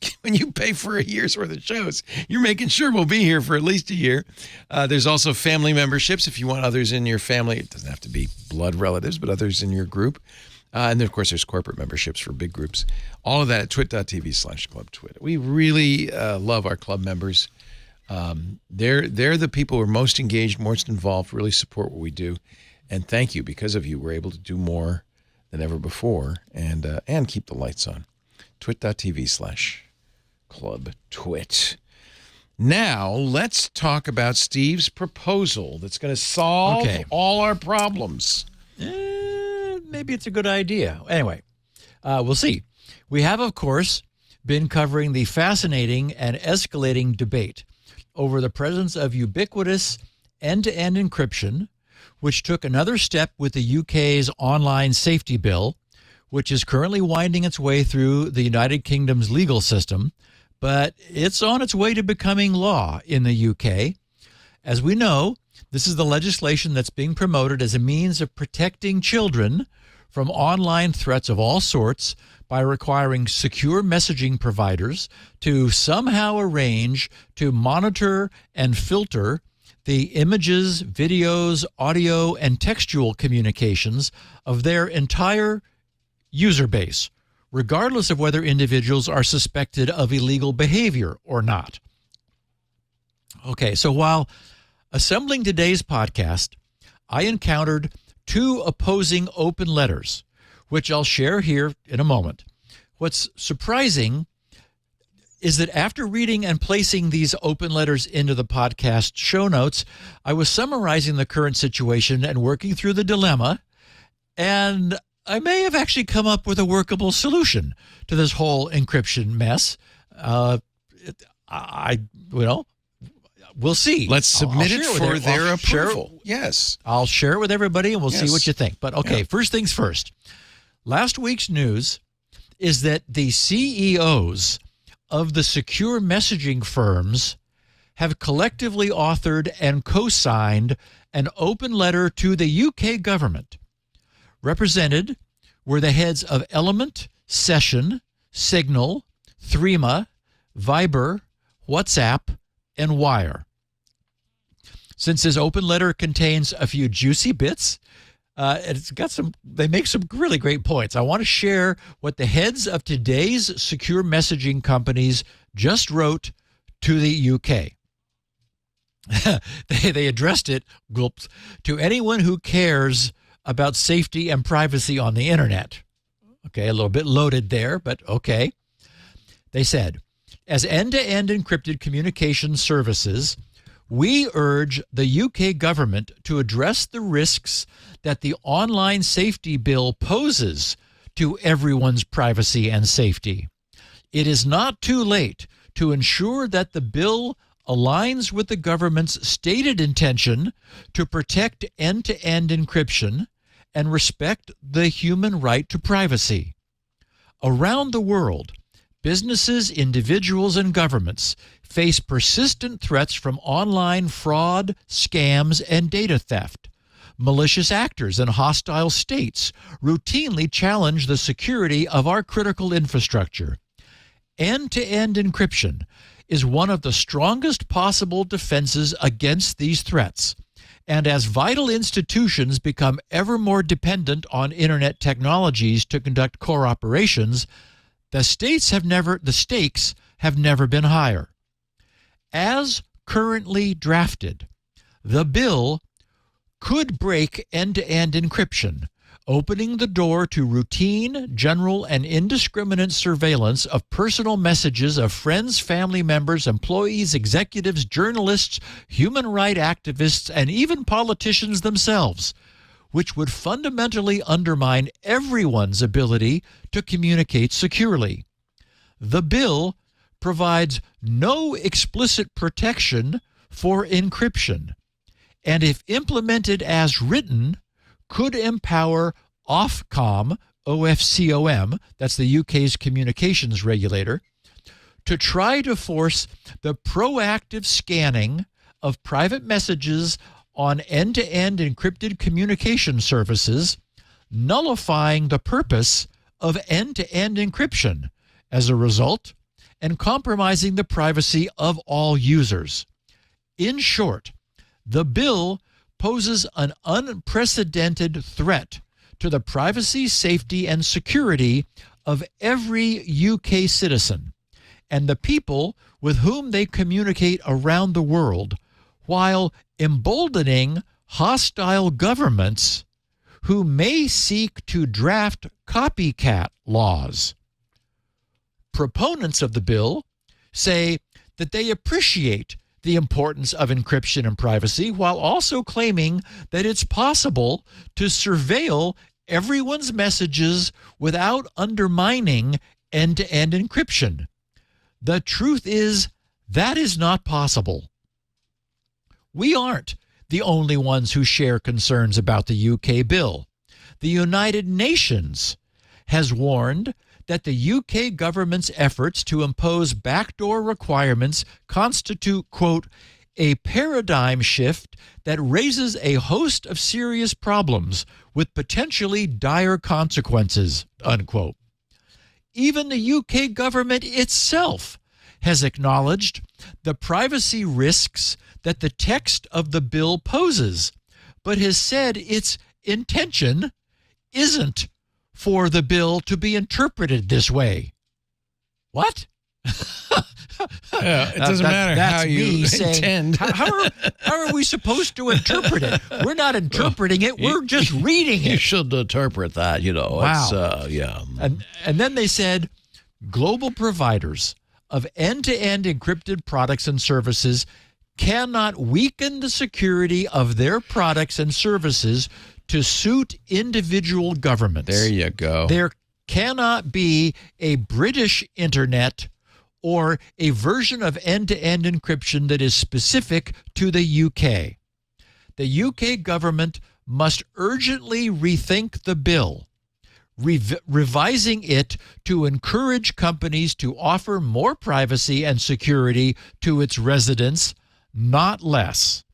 pay for a year's worth of shows, you're making sure we'll be here for at least a year. There's also family memberships if you want others in your family. It doesn't have to be blood relatives, but others in your group. And then, of course, there's corporate memberships for big groups. All of that at twit.tv/clubtwit. We really love our club members. They're the people who are most engaged, most involved, really support what we do. And thank you. Because of you, we're able to do more than ever before and keep the lights on. twit.tv/clubtwit. Now, let's talk about Steve's proposal that's going to solve all our problems. Maybe it's a good idea. Anyway, we'll see. We have, of course, been covering the fascinating and escalating debate over the presence of ubiquitous end-to-end encryption, which took another step with the UK's online safety bill, which is currently winding its way through the United Kingdom's legal system, but it's on its way to becoming law in the UK. As we know, this is the legislation that's being promoted as a means of protecting children from online threats of all sorts by requiring secure messaging providers to somehow arrange to monitor and filter the images, videos, audio, and textual communications of their entire user base, regardless of whether individuals are suspected of illegal behavior or not. Okay, so while assembling today's podcast, I encountered two opposing open letters, which I'll share here in a moment. What's surprising is that after reading and placing these open letters into the podcast show notes, I was summarizing the current situation and working through the dilemma, and I may have actually come up with a workable solution to this whole encryption mess. We'll see. Let's submit it for their approval. Yes. I'll share it with everybody, and we'll see what you think. But, okay, first things first. Last week's news is that the CEOs of the secure messaging firms have collectively authored and co-signed an open letter to the UK government. Represented were the heads of Element, Session, Signal, Threema, Viber, WhatsApp, and Wire. Since this open letter contains a few juicy bits, they make some really great points. I want to share what the heads of today's secure messaging companies just wrote to the UK. They addressed it to anyone who cares about safety and privacy on the internet. Okay, a little bit loaded there, but okay. They said, as end-to-end encrypted communication services, we urge the UK government to address the risks that the online safety bill poses to everyone's privacy and safety. It is not too late to ensure that the bill aligns with the government's stated intention to protect end-to-end encryption and respect the human right to privacy. Around the world, businesses, individuals, and governments face persistent threats from online fraud, scams, and data theft. Malicious actors and hostile states routinely challenge the security of our critical infrastructure. End-to-end encryption is one of the strongest possible defenses against these threats. And as vital institutions become ever more dependent on internet technologies to conduct core operations, the stakes have never been higher. As currently drafted, the bill could break end-to-end encryption, opening the door to routine, general, and indiscriminate surveillance of personal messages of friends, family members, employees, executives, journalists, human rights activists, and even politicians themselves, which would fundamentally undermine everyone's ability to communicate securely. The bill provides no explicit protection for encryption, and if implemented as written, could empower Ofcom, OFCOM, that's the UK's communications regulator, to try to force the proactive scanning of private messages on end-to-end encrypted communication services, nullifying the purpose of end-to-end encryption as a result, and compromising the privacy of all users. In short, the bill poses an unprecedented threat to the privacy, safety, and security of every UK citizen and the people with whom they communicate around the world, while emboldening hostile governments who may seek to draft copycat laws. Proponents of the bill say that they appreciate the importance of encryption and privacy, while also claiming that it's possible to surveil everyone's messages without undermining end-to-end encryption. The truth is, that is not possible. We aren't the only ones who share concerns about the UK bill. The United Nations has warned that the UK government's efforts to impose backdoor requirements constitute, quote, a paradigm shift that raises a host of serious problems with potentially dire consequences, unquote. Even the UK government itself has acknowledged the privacy risks that the text of the bill poses, but has said its intention isn't for the bill to be interpreted this way. What? Yeah, it doesn't matter how you intend. How are we supposed to interpret it? We're not interpreting it. We're just reading it. You should interpret that, Wow. Yeah. And then they said, global providers of end-to-end encrypted products and services cannot weaken the security of their products and services to suit individual governments. There you go. There cannot be a British internet or a version of end-to-end encryption that is specific to the UK. The UK government must urgently rethink the bill, revising it to encourage companies to offer more privacy and security to its residents, not less.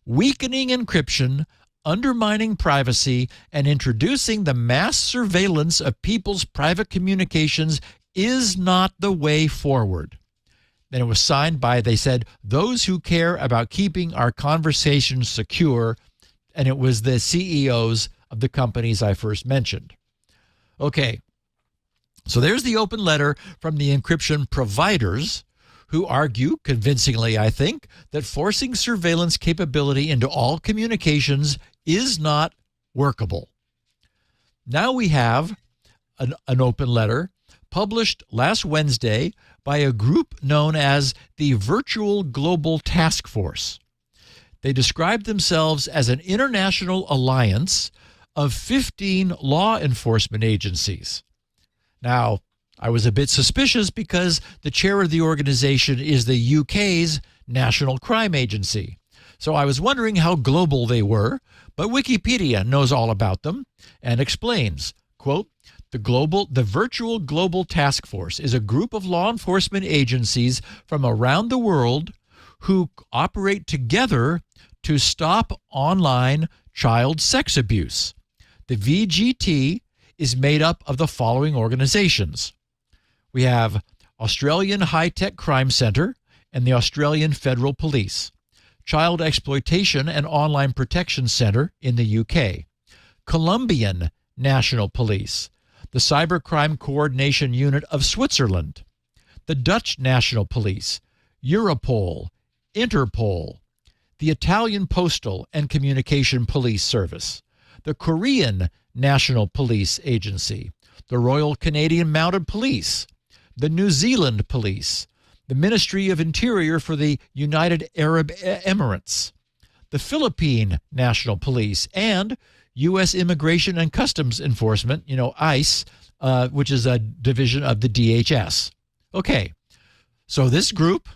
Weakening encryption, undermining privacy, and introducing the mass surveillance of people's private communications is not the way forward. Then it was signed by, they said, those who care about keeping our conversations secure, and it was the CEOs of the companies I first mentioned. Okay, so there's the open letter from the encryption providers, who argue, convincingly I think, that forcing surveillance capability into all communications is not workable. Now we have an open letter published last Wednesday by a group known as the Virtual Global Task Force. They describe themselves as an international alliance of 15 law enforcement agencies. Now, I was a bit suspicious because the chair of the organization is the UK's National Crime Agency. So I was wondering how global they were, but Wikipedia knows all about them and explains, quote, the Virtual Global Task Force is a group of law enforcement agencies from around the world who operate together to stop online child sex abuse. The VGT is made up of the following organizations. We have Australian High-Tech Crime Centre and the Australian Federal Police, Child Exploitation and Online Protection Centre in the UK, Colombian National Police, the Cybercrime Coordination Unit of Switzerland, the Dutch National Police, Europol, Interpol, the Italian Postal and Communication Police Service, the Korean National Police Agency, the Royal Canadian Mounted Police, the New Zealand Police, the Ministry of Interior for the United Arab Emirates, the Philippine National Police, and U.S. Immigration and Customs Enforcement, ICE, which is a division of the DHS. Okay, so this group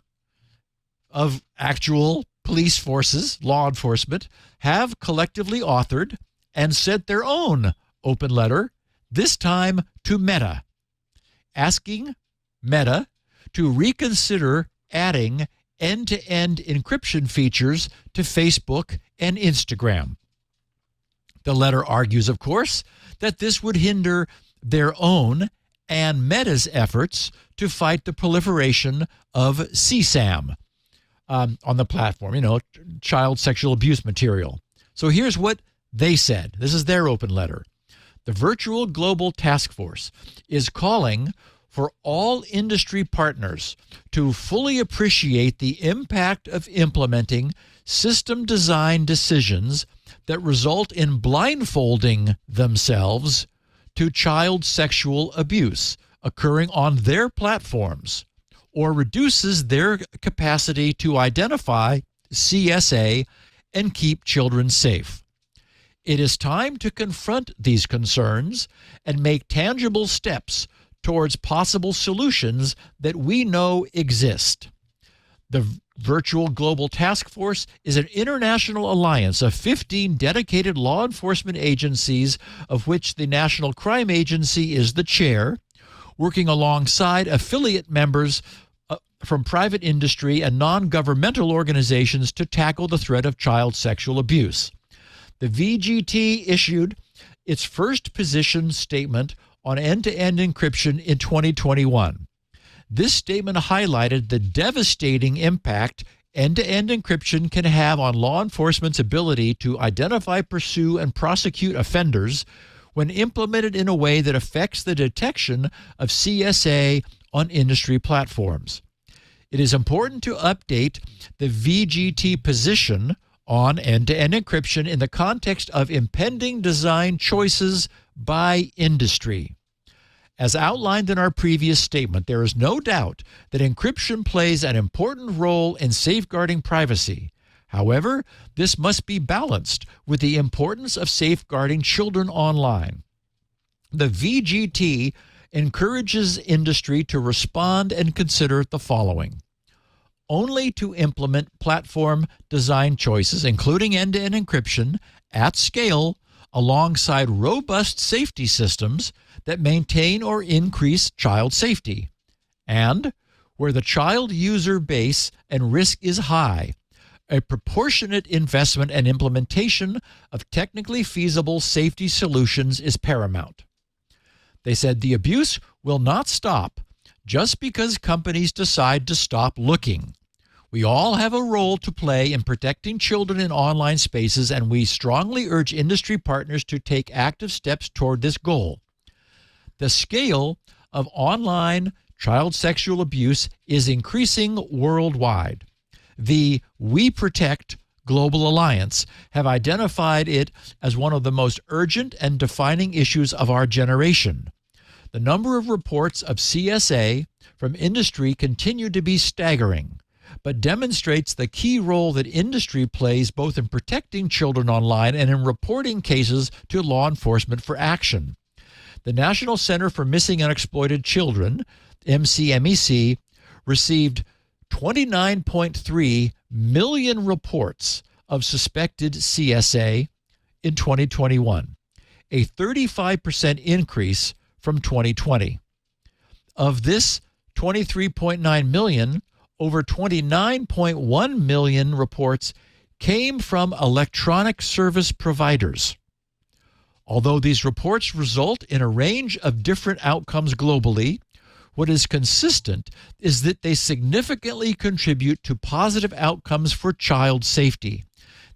of actual police forces, law enforcement, have collectively authored and sent their own open letter, this time to Meta, asking Meta to reconsider adding end-to-end encryption features to Facebook and Instagram. The letter argues, of course, that this would hinder their own and Meta's efforts to fight the proliferation of CSAM on the platform, child sexual abuse material. So here's what they said. This is their open letter. The Virtual Global Task Force is calling for all industry partners to fully appreciate the impact of implementing system design decisions that result in blindfolding themselves to child sexual abuse occurring on their platforms, or reduces their capacity to identify CSA and keep children safe. It is time to confront these concerns and make tangible steps towards possible solutions that we know exist. The Virtual Global Task Force is an international alliance of 15 dedicated law enforcement agencies, of which the National Crime Agency is the chair, working alongside affiliate members from private industry and non-governmental organizations to tackle the threat of child sexual abuse. The VGT issued its first position statement on end-to-end encryption in 2021. This statement highlighted the devastating impact end-to-end encryption can have on law enforcement's ability to identify, pursue, and prosecute offenders when implemented in a way that affects the detection of CSA on industry platforms. It is important to update the VGT position on end-to-end encryption in the context of impending design choices by industry. As outlined in our previous statement, there is no doubt that encryption plays an important role in safeguarding privacy. However, this must be balanced with the importance of safeguarding children online. The VGT encourages industry to respond and consider the following: only to implement platform design choices, including end-to-end encryption, at scale, alongside robust safety systems that maintain or increase child safety. And, where the child user base and risk is high, a proportionate investment and implementation of technically feasible safety solutions is paramount. They said the abuse will not stop just because companies decide to stop looking. We all have a role to play in protecting children in online spaces, and we strongly urge industry partners to take active steps toward this goal. The scale of online child sexual abuse is increasing worldwide. The We Protect Global Alliance have identified it as one of the most urgent and defining issues of our generation. The number of reports of CSA from industry continue to be staggering, but demonstrates the key role that industry plays both in protecting children online and in reporting cases to law enforcement for action. The National Center for Missing and Exploited Children, MCMEC, received 29.3 million reports of suspected CSA in 2021, a 35% increase from 2020. Of this 23.9 million, over 29.1 million reports came from electronic service providers. Although these reports result in a range of different outcomes globally, what is consistent is that they significantly contribute to positive outcomes for child safety.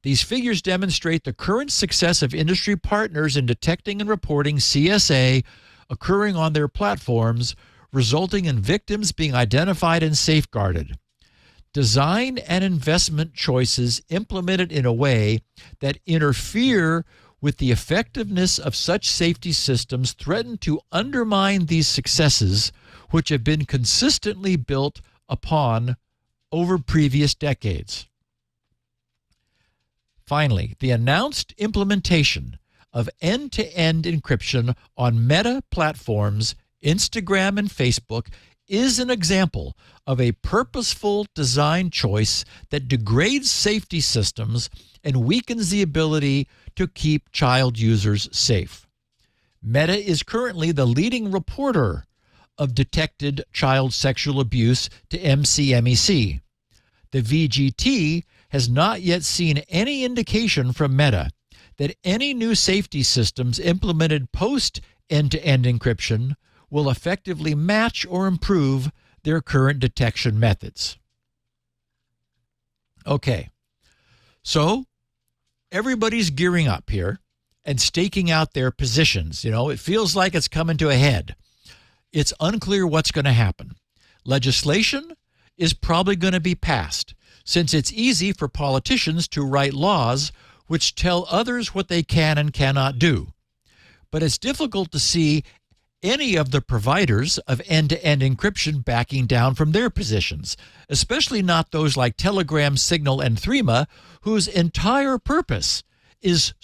These figures demonstrate the current success of industry partners in detecting and reporting CSA occurring on their platforms, resulting in victims being identified and safeguarded. Design and investment choices implemented in a way that interfere with the effectiveness of such safety systems threaten to undermine these successes, which have been consistently built upon over previous decades. Finally, the announced implementation of end-to-end encryption on Meta platforms, Instagram and Facebook, is an example of a purposeful design choice that degrades safety systems and weakens the ability to keep child users safe. Meta is currently the leading reporter of detected child sexual abuse to MCMEC. The VGT has not yet seen any indication from Meta that any new safety systems implemented post end-to-end encryption will effectively match or improve their current detection methods. Okay, so everybody's gearing up here and staking out their positions. It feels like it's coming to a head. It's unclear what's going to happen. Legislation is probably going to be passed, since it's easy for politicians to write laws which tell others what they can and cannot do. But it's difficult to see any of the providers of end-to-end encryption backing down from their positions, especially not those like Telegram, Signal, and Threema, whose entire purpose is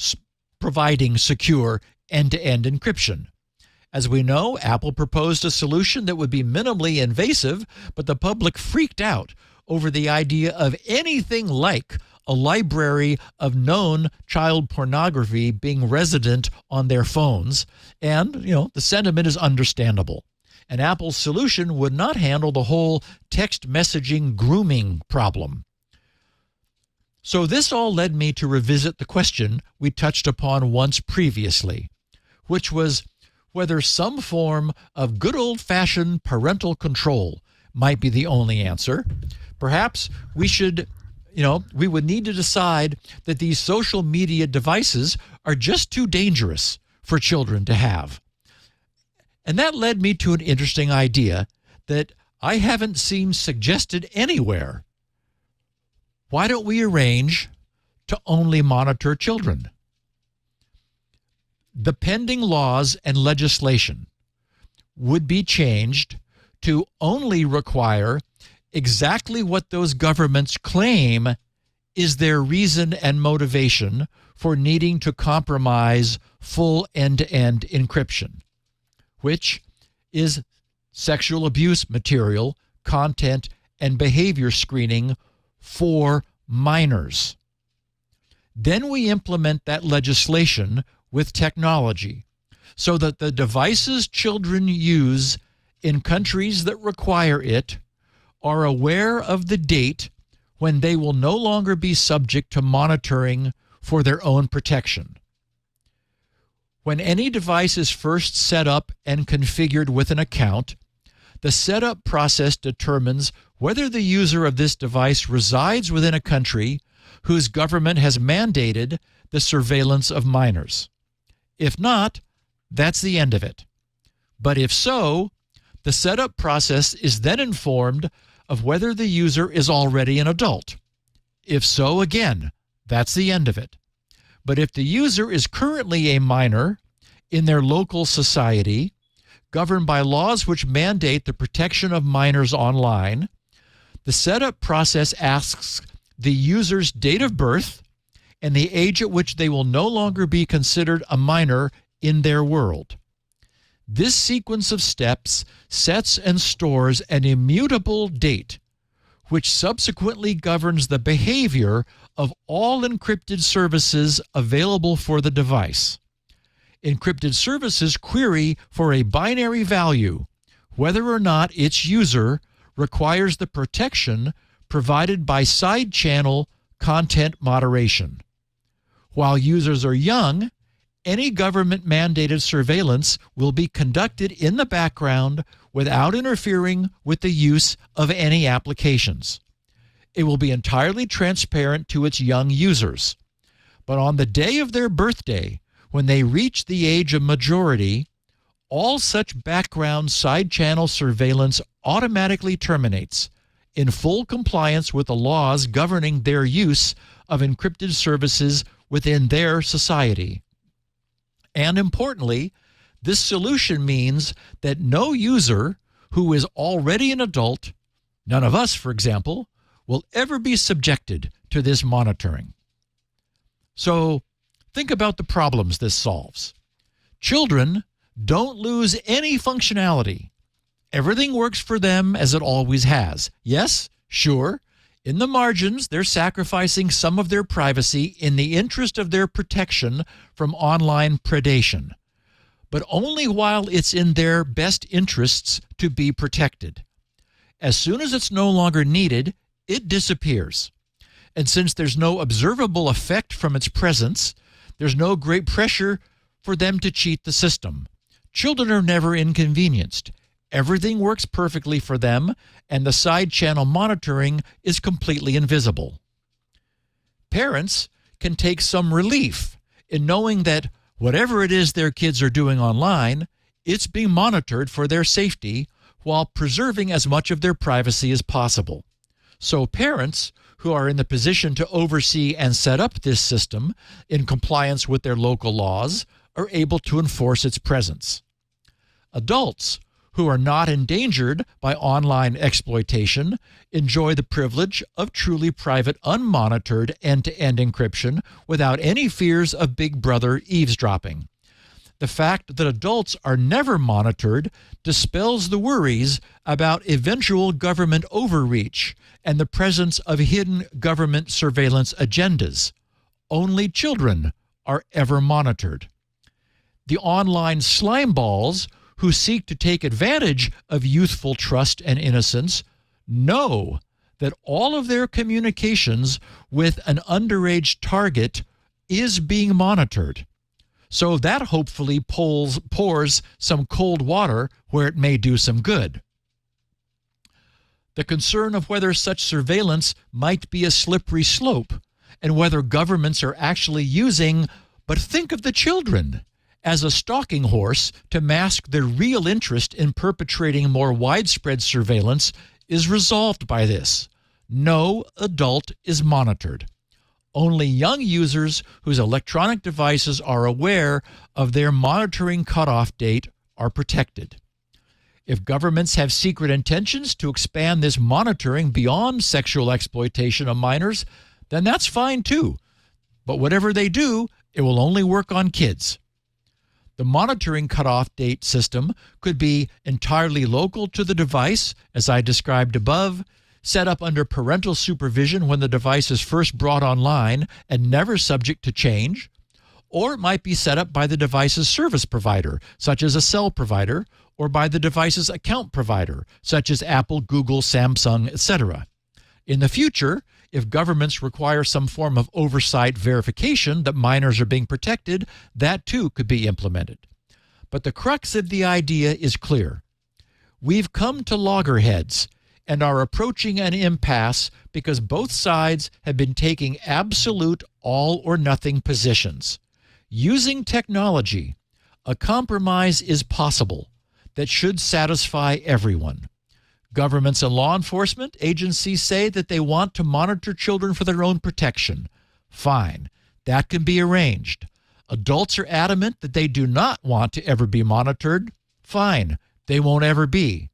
providing secure end-to-end encryption. As we know, Apple proposed a solution that would be minimally invasive, but the public freaked out over the idea of anything like a library of known child pornography being resident on their phones. And, the sentiment is understandable. And Apple's solution would not handle the whole text messaging grooming problem. So this all led me to revisit the question we touched upon once previously, which was whether some form of good old-fashioned parental control might be the only answer. Perhaps we would need to decide that these social media devices are just too dangerous for children to have. And that led me to an interesting idea that I haven't seen suggested anywhere. Why don't we arrange to only monitor children? The pending laws and legislation would be changed to only require exactly what those governments claim is their reason and motivation for needing to compromise full end-to-end encryption, which is sexual abuse material, content, and behavior screening for minors. Then we implement that legislation with technology so that the devices children use in countries that require it are aware of the date when they will no longer be subject to monitoring for their own protection. When any device is first set up and configured with an account, the setup process determines whether the user of this device resides within a country whose government has mandated the surveillance of minors. If not, that's the end of it. But if so, the setup process is then informed of whether the user is already an adult. If so, again, that's the end of it. But if the user is currently a minor in their local society, governed by laws which mandate the protection of minors online, the setup process asks the user's date of birth and the age at which they will no longer be considered a minor in their world. This sequence of steps sets and stores an immutable date, which subsequently governs the behavior of all encrypted services available for the device. Encrypted services query for a binary value whether or not its user requires the protection provided by side-channel content moderation. While users are young, any government-mandated surveillance will be conducted in the background without interfering with the use of any applications. It will be entirely transparent to its young users. But on the day of their birthday, when they reach the age of majority, all such background side-channel surveillance automatically terminates in full compliance with the laws governing their use of encrypted services within their society. And importantly, this solution means that no user who is already an adult, none of us, for example, will ever be subjected to this monitoring. So think about the problems this solves. Children don't lose any functionality. Everything works for them as it always has. Yes, sure, in the margins, they're sacrificing some of their privacy in the interest of their protection from online predation, but only while it's in their best interests to be protected. As soon as it's no longer needed, it disappears. And since there's no observable effect from its presence, there's no great pressure for them to cheat the system. Children are never inconvenienced. Everything works perfectly for them, and the side-channel monitoring is completely invisible. Parents can take some relief in knowing that Whatever it is their kids are doing online, it's being monitored for their safety while preserving as much of their privacy as possible. So parents who are in the position to oversee and set up this system in compliance with their local laws are able to enforce its presence. Adults who are not endangered by online exploitation enjoy the privilege of truly private, unmonitored end-to-end encryption without any fears of Big Brother eavesdropping. The fact that adults are never monitored dispels the worries about eventual government overreach and the presence of hidden government surveillance agendas. Only children are ever monitored. The online slimeballs who seek to take advantage of youthful trust and innocence know that all of their communications with an underage target is being monitored. So that hopefully pours some cold water where it may do some good. The concern of whether such surveillance might be a slippery slope and whether governments are actually using, but think of the children, as a stalking horse to mask their real interest in perpetrating more widespread surveillance is resolved by this. No adult is monitored. Only young users whose electronic devices are aware of their monitoring cutoff date are protected. If governments have secret intentions to expand this monitoring beyond sexual exploitation of minors, then that's fine too. But whatever they do, it will only work on kids. The monitoring cutoff date system could be entirely local to the device, as I described above, set up under parental supervision when the device is first brought online and never subject to change, or it might be set up by the device's service provider, such as a cell provider, or by the device's account provider, such as Apple, Google, Samsung, etc. In the future, if governments require some form of oversight verification that minors are being protected, that too could be implemented. But the crux of the idea is clear. We've come to loggerheads and are approaching an impasse because both sides have been taking absolute all-or-nothing positions. Using technology, a compromise is possible that should satisfy everyone. Governments and law enforcement agencies say that they want to monitor children for their own protection. Fine, that can be arranged. Adults are adamant that they do not want to ever be monitored. Fine, they won't ever be.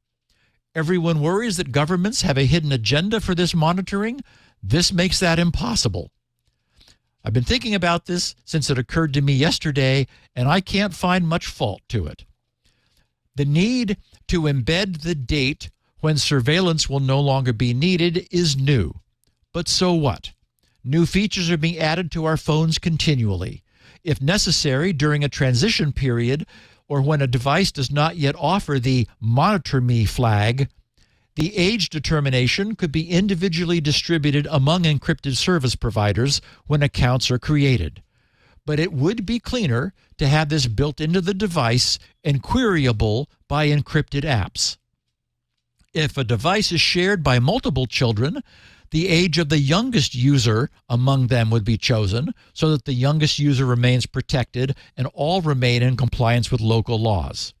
Everyone worries that governments have a hidden agenda for this monitoring. This makes that impossible. I've been thinking about this since it occurred to me yesterday, and I can't find much fault to it. The need to embed the date when surveillance will no longer be needed is new. But so what? New features are being added to our phones continually. If necessary, during a transition period or when a device does not yet offer the Monitor Me flag, the age determination could be individually distributed among encrypted service providers when accounts are created. But it would be cleaner to have this built into the device and queryable by encrypted apps. If a device is shared by multiple children, the age of the youngest user among them would be chosen so that the youngest user remains protected and all remain in compliance with local laws.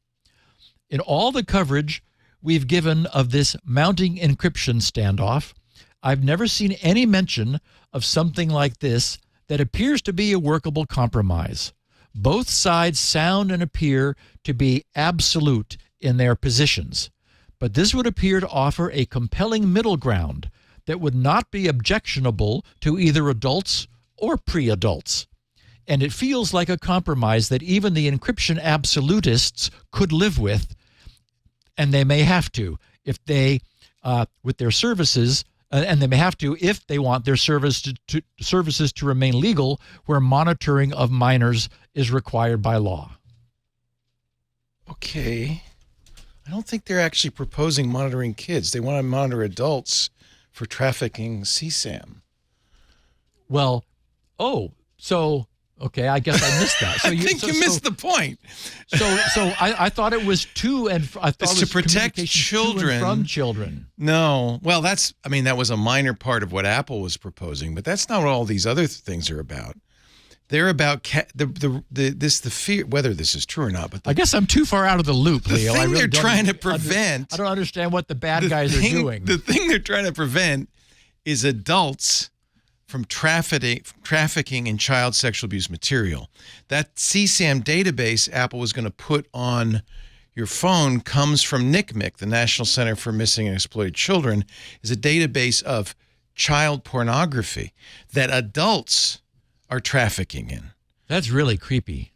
In all the coverage we've given of this mounting encryption standoff, I've never seen any mention of something like this that appears to be a workable compromise. Both sides sound and appear to be absolute in their positions. But this would appear to offer a compelling middle ground that would not be objectionable to either adults or pre-adults. And it feels like a compromise that even the encryption absolutists could live with, and they may have to if they, with their services, and they may have to if they want their services to remain legal where monitoring of minors is required by law. Okay. I don't think they're actually proposing monitoring kids. They want to monitor adults for trafficking CSAM. Well, okay, I guess I missed that. So I think you missed the point. So I thought it was to and I thought it's it was to protect children to and from children. No, well, that was a minor part of what Apple was proposing, but that's not what all these other things are about. They're about the fear, whether this is true or not. But I guess I'm too far out of the loop, Leo. The thing they're trying to prevent. I don't understand what the bad guys are doing. The thing they're trying to prevent is adults from trafficking in child sexual abuse material. That CSAM database Apple was going to put on your phone comes from NCMEC, the National Center for Missing and Exploited Children, is a database of child pornography that adults are trafficking in. That's really creepy.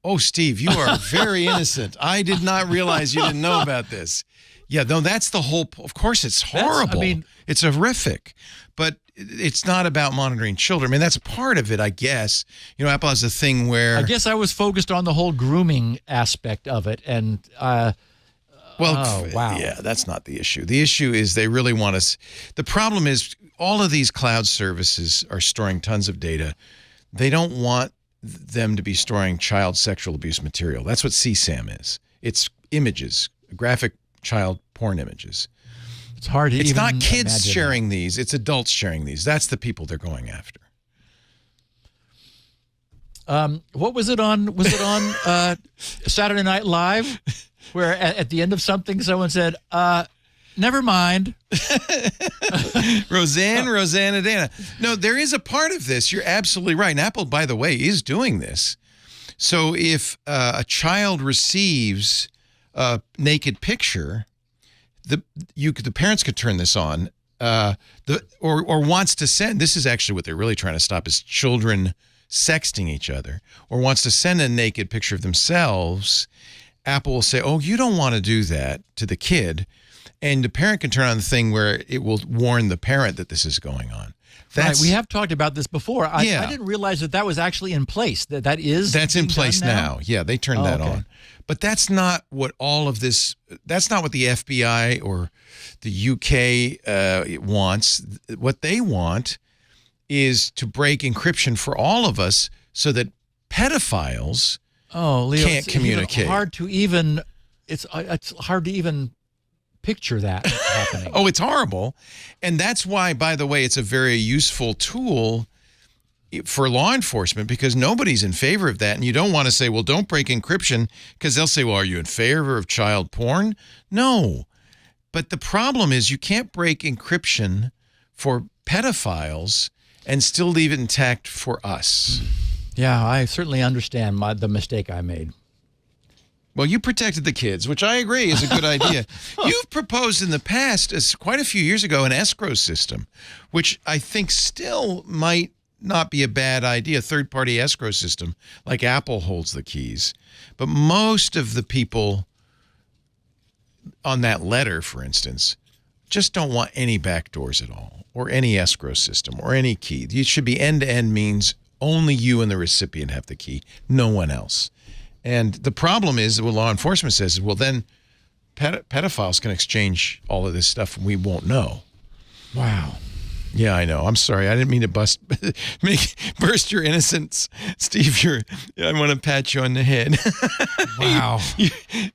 Oh, Steve, you are very innocent. I did not realize you didn't know about this. Yeah, no, that's the whole, of course it's horrible. It's horrific, but it's not about monitoring children. I mean, that's part of it, I guess. You know, Apple has a thing where... I guess I was focused on the whole grooming aspect of it, and... wow. Yeah, that's not the issue. The issue is they really want us... The problem is all of these cloud services are storing tons of data. They don't want them to be storing child sexual abuse material. That's what CSAM is. It's images, graphic child porn images. It's hard to It's even not kids imagine sharing these. It's adults sharing these. That's the people they're going after. What was it on? Was it on Saturday Night Live, where at the end of something someone said, "Never mind." Rosanna Dana. No, there is a part of this. You're absolutely right. And Apple, by the way, is doing this. So if a child receives a naked picture, the parents could turn this on, or wants to send. This is actually what they're really trying to stop: is children sexting each other, or wants to send a naked picture of themselves. Apple will say, "Oh, you don't want to do that," to the kid, and the parent can turn on the thing where it will warn the parent that this is going on. Right, we have talked about this before. I didn't realize that was actually in place. That's in place now. Yeah, they turned that on. But that's not what all of this, that's not what the FBI or the UK wants. What they want is to break encryption for all of us so that pedophiles Leo, can't communicate. It's hard to even picture that happening. Oh, it's horrible. And that's why, by the way, it's a very useful tool for law enforcement, because nobody's in favor of that. And you don't want to say, well, don't break encryption, because they'll say, well, are you in favor of child porn? No. But the problem is you can't break encryption for pedophiles and still leave it intact for us. Yeah, I certainly understand the mistake I made. Well, you protected the kids, which I agree is a good idea. You've proposed in the past, quite a few years ago, an escrow system, which I think still might not be a bad idea, third-party escrow system, like Apple holds the keys. But most of the people on that letter, for instance, just don't want any backdoors at all, or any escrow system, or any key. It should be end-to-end, means only you and the recipient have the key, no one else. And the problem is, what law enforcement says is, well, then pedophiles can exchange all of this stuff and we won't know. Wow. Yeah, I know. I'm sorry. I didn't mean to burst your innocence. Steve, I want to pat you on the head. Wow.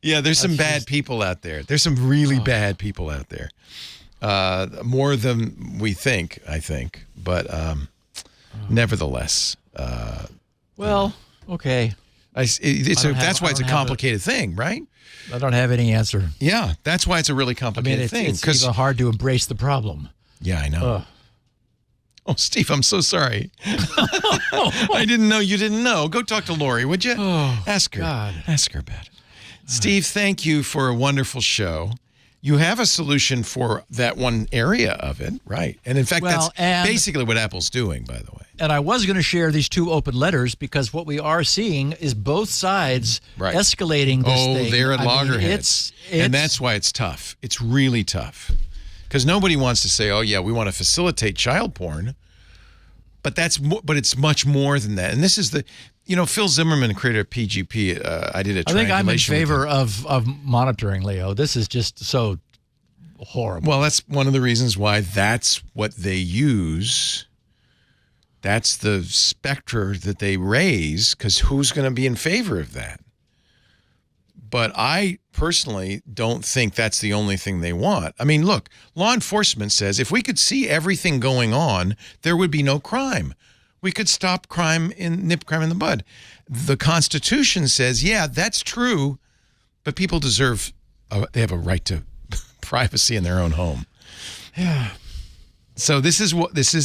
Yeah, there's some bad people out there. There's some really bad people out there. More than we think, I think. But nevertheless. Okay. That's why it's a complicated thing, right? I don't have any answer. Yeah, that's why it's a really complicated thing. It's even hard to embrace the problem. Yeah, I know. Oh, Steve, I'm so sorry. I didn't know you didn't know. Go talk to Lori, would you? Ask her. God. Ask her about it. Steve, thank you for a wonderful show. You have a solution for that one area of it, right? And in fact, that's basically what Apple's doing, by the way. And I was going to share these two open letters, because what we are seeing is both sides escalating this thing. Oh, they're at loggerheads. And that's why it's tough. It's really tough. Because nobody wants to say, oh, yeah, we want to facilitate child porn. But it's much more than that. And this is Phil Zimmerman, creator of PGP, I did a triangulation. I think I'm in favor of monitoring, Leo. This is just so horrible. Well, that's one of the reasons why that's what they use. That's the specter that they raise, because who's going to be in favor of that? But I personally don't think that's the only thing they want. I mean, look, law enforcement says if we could see everything going on, there would be no crime. we could stop nip crime in the bud. The Constitution says, yeah, that's true, but people deserve, they have a right to privacy in their own home. Yeah. So this is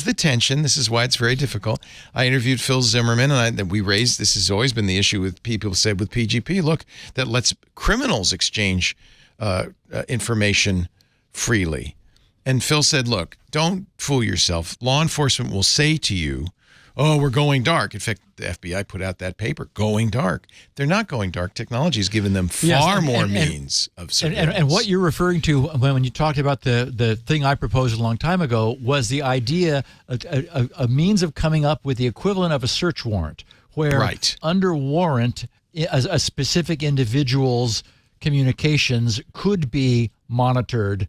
the tension. This is why it's very difficult. I interviewed Phil Zimmerman, and this has always been the issue with people said with PGP. Look, that lets criminals exchange information freely. And Phil said, look, don't fool yourself. Law enforcement will say to you, oh, we're going dark. In fact, the FBI put out that paper, Going Dark. They're not going dark. Technology has given them far more means of surveillance. And what you're referring to when you talked about the thing I proposed a long time ago was the idea, a means of coming up with the equivalent of a search warrant, where under warrant, a specific individual's communications could be monitored,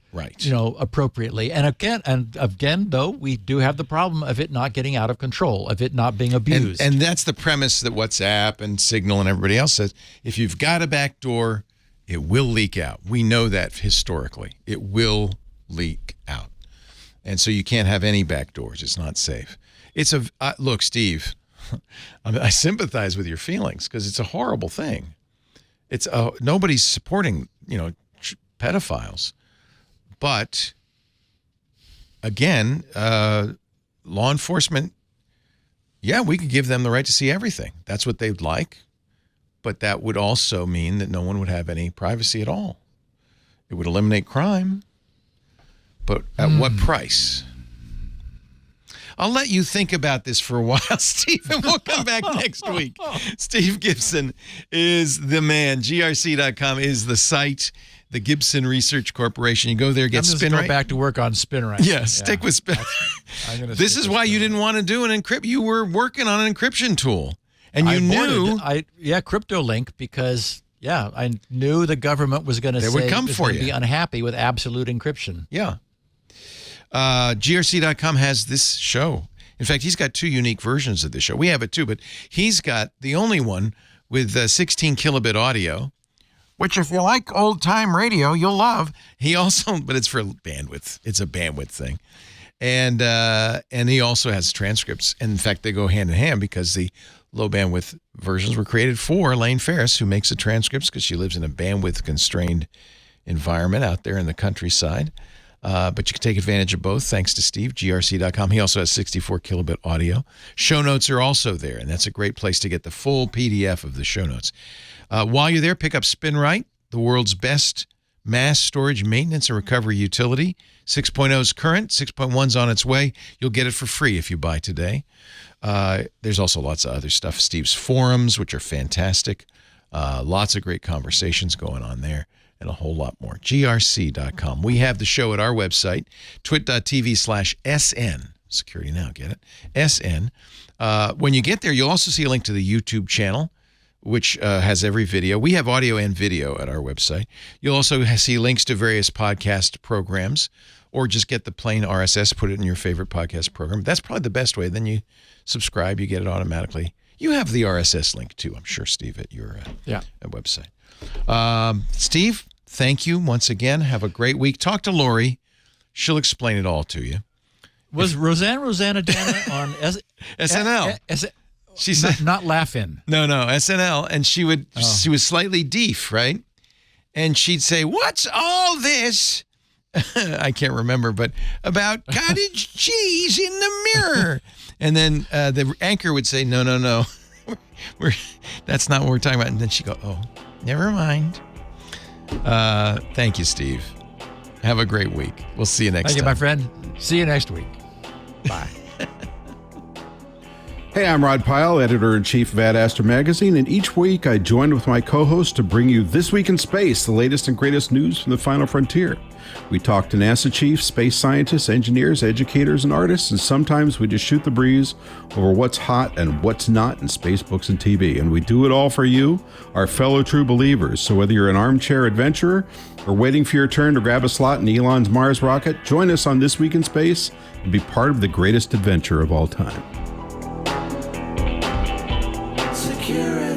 appropriately. And again, though, we do have the problem of it not getting out of control, of it not being abused. And that's the premise that WhatsApp and Signal and everybody else says. If you've got a back door, it will leak out. We know that historically. It will leak out. And so you can't have any back doors. It's not safe. Look, Steve, I sympathize with your feelings because it's a horrible thing. It's nobody's supporting, pedophiles. But again, law enforcement, we could give them the right to see everything. That's what they'd like. But that would also mean that no one would have any privacy at all. It would eliminate crime. But at what price? I'll let you think about this for a while, Steve, and we'll come back next week. Steve Gibson is the man. GRC.com is the site, the Gibson Research Corporation. You go there, get SpinRite. Go back to work on SpinRite. Yeah, stick with SpinRite. This is why you didn't want to do an encrypt. You were working on an encryption tool, and you knew. CryptoLink, because I knew the government was going to say would come for you. Be unhappy with absolute encryption. Yeah. GRC.com has this show. In fact, he's got 2 unique versions of this show. We have it too, but he's got the only one with 16 kilobit audio, which if you like old-time radio, you'll love. He also, but it's for bandwidth. It's a bandwidth thing. And he also has transcripts. And in fact, they go hand in hand because the low bandwidth versions were created for Elaine Ferris, who makes the transcripts because she lives in a bandwidth-constrained environment out there in the countryside. But you can take advantage of both thanks to Steve, grc.com. He also has 64 kilobit audio. Show notes are also there, and that's a great place to get the full PDF of the show notes. While you're there, pick up SpinRite, the world's best mass storage maintenance and recovery utility. 6.0 is current, 6.1 is on its way. You'll get it for free if you buy today. There's also lots of other stuff. Steve's forums, which are fantastic. Lots of great conversations going on there. And a whole lot more. GRC.com. We have the show at our website, twit.tv/SN. Security Now, get it? SN. When you get there, you'll also see a link to the YouTube channel, which has every video. We have audio and video at our website. You'll also see links to various podcast programs, or just get the plain RSS, put it in your favorite podcast program. That's probably the best way. Then you subscribe, you get it automatically. You have the RSS link too, I'm sure, Steve, at your website. Steve, thank you once again. Have a great week. Talk to Lori. She'll explain it all to you. Was Rosanna Dana on SNL? She said not Laugh-In. No, SNL, and she was slightly deaf, right? And she'd say, "What's all this?" I can't remember, but about cottage cheese in the mirror. And then the anchor would say, "No. That's not what we're talking about." And then she'd go, "Oh, never mind." Thank you, Steve. Have a great week. We'll see you next time. Thank you, my friend. See you next week. Bye. Hey, I'm Rod Pyle, Editor-in-Chief of AdAster Magazine, and each week I join with my co-host to bring you This Week in Space, the latest and greatest news from the final frontier. We talk to NASA chiefs, space scientists, engineers, educators, and artists, and sometimes we just shoot the breeze over what's hot and what's not in space, books, and TV. And we do it all for you, our fellow true believers. So whether you're an armchair adventurer or waiting for your turn to grab a slot in Elon's Mars rocket, join us on This Week in Space and be part of the greatest adventure of all time. Security.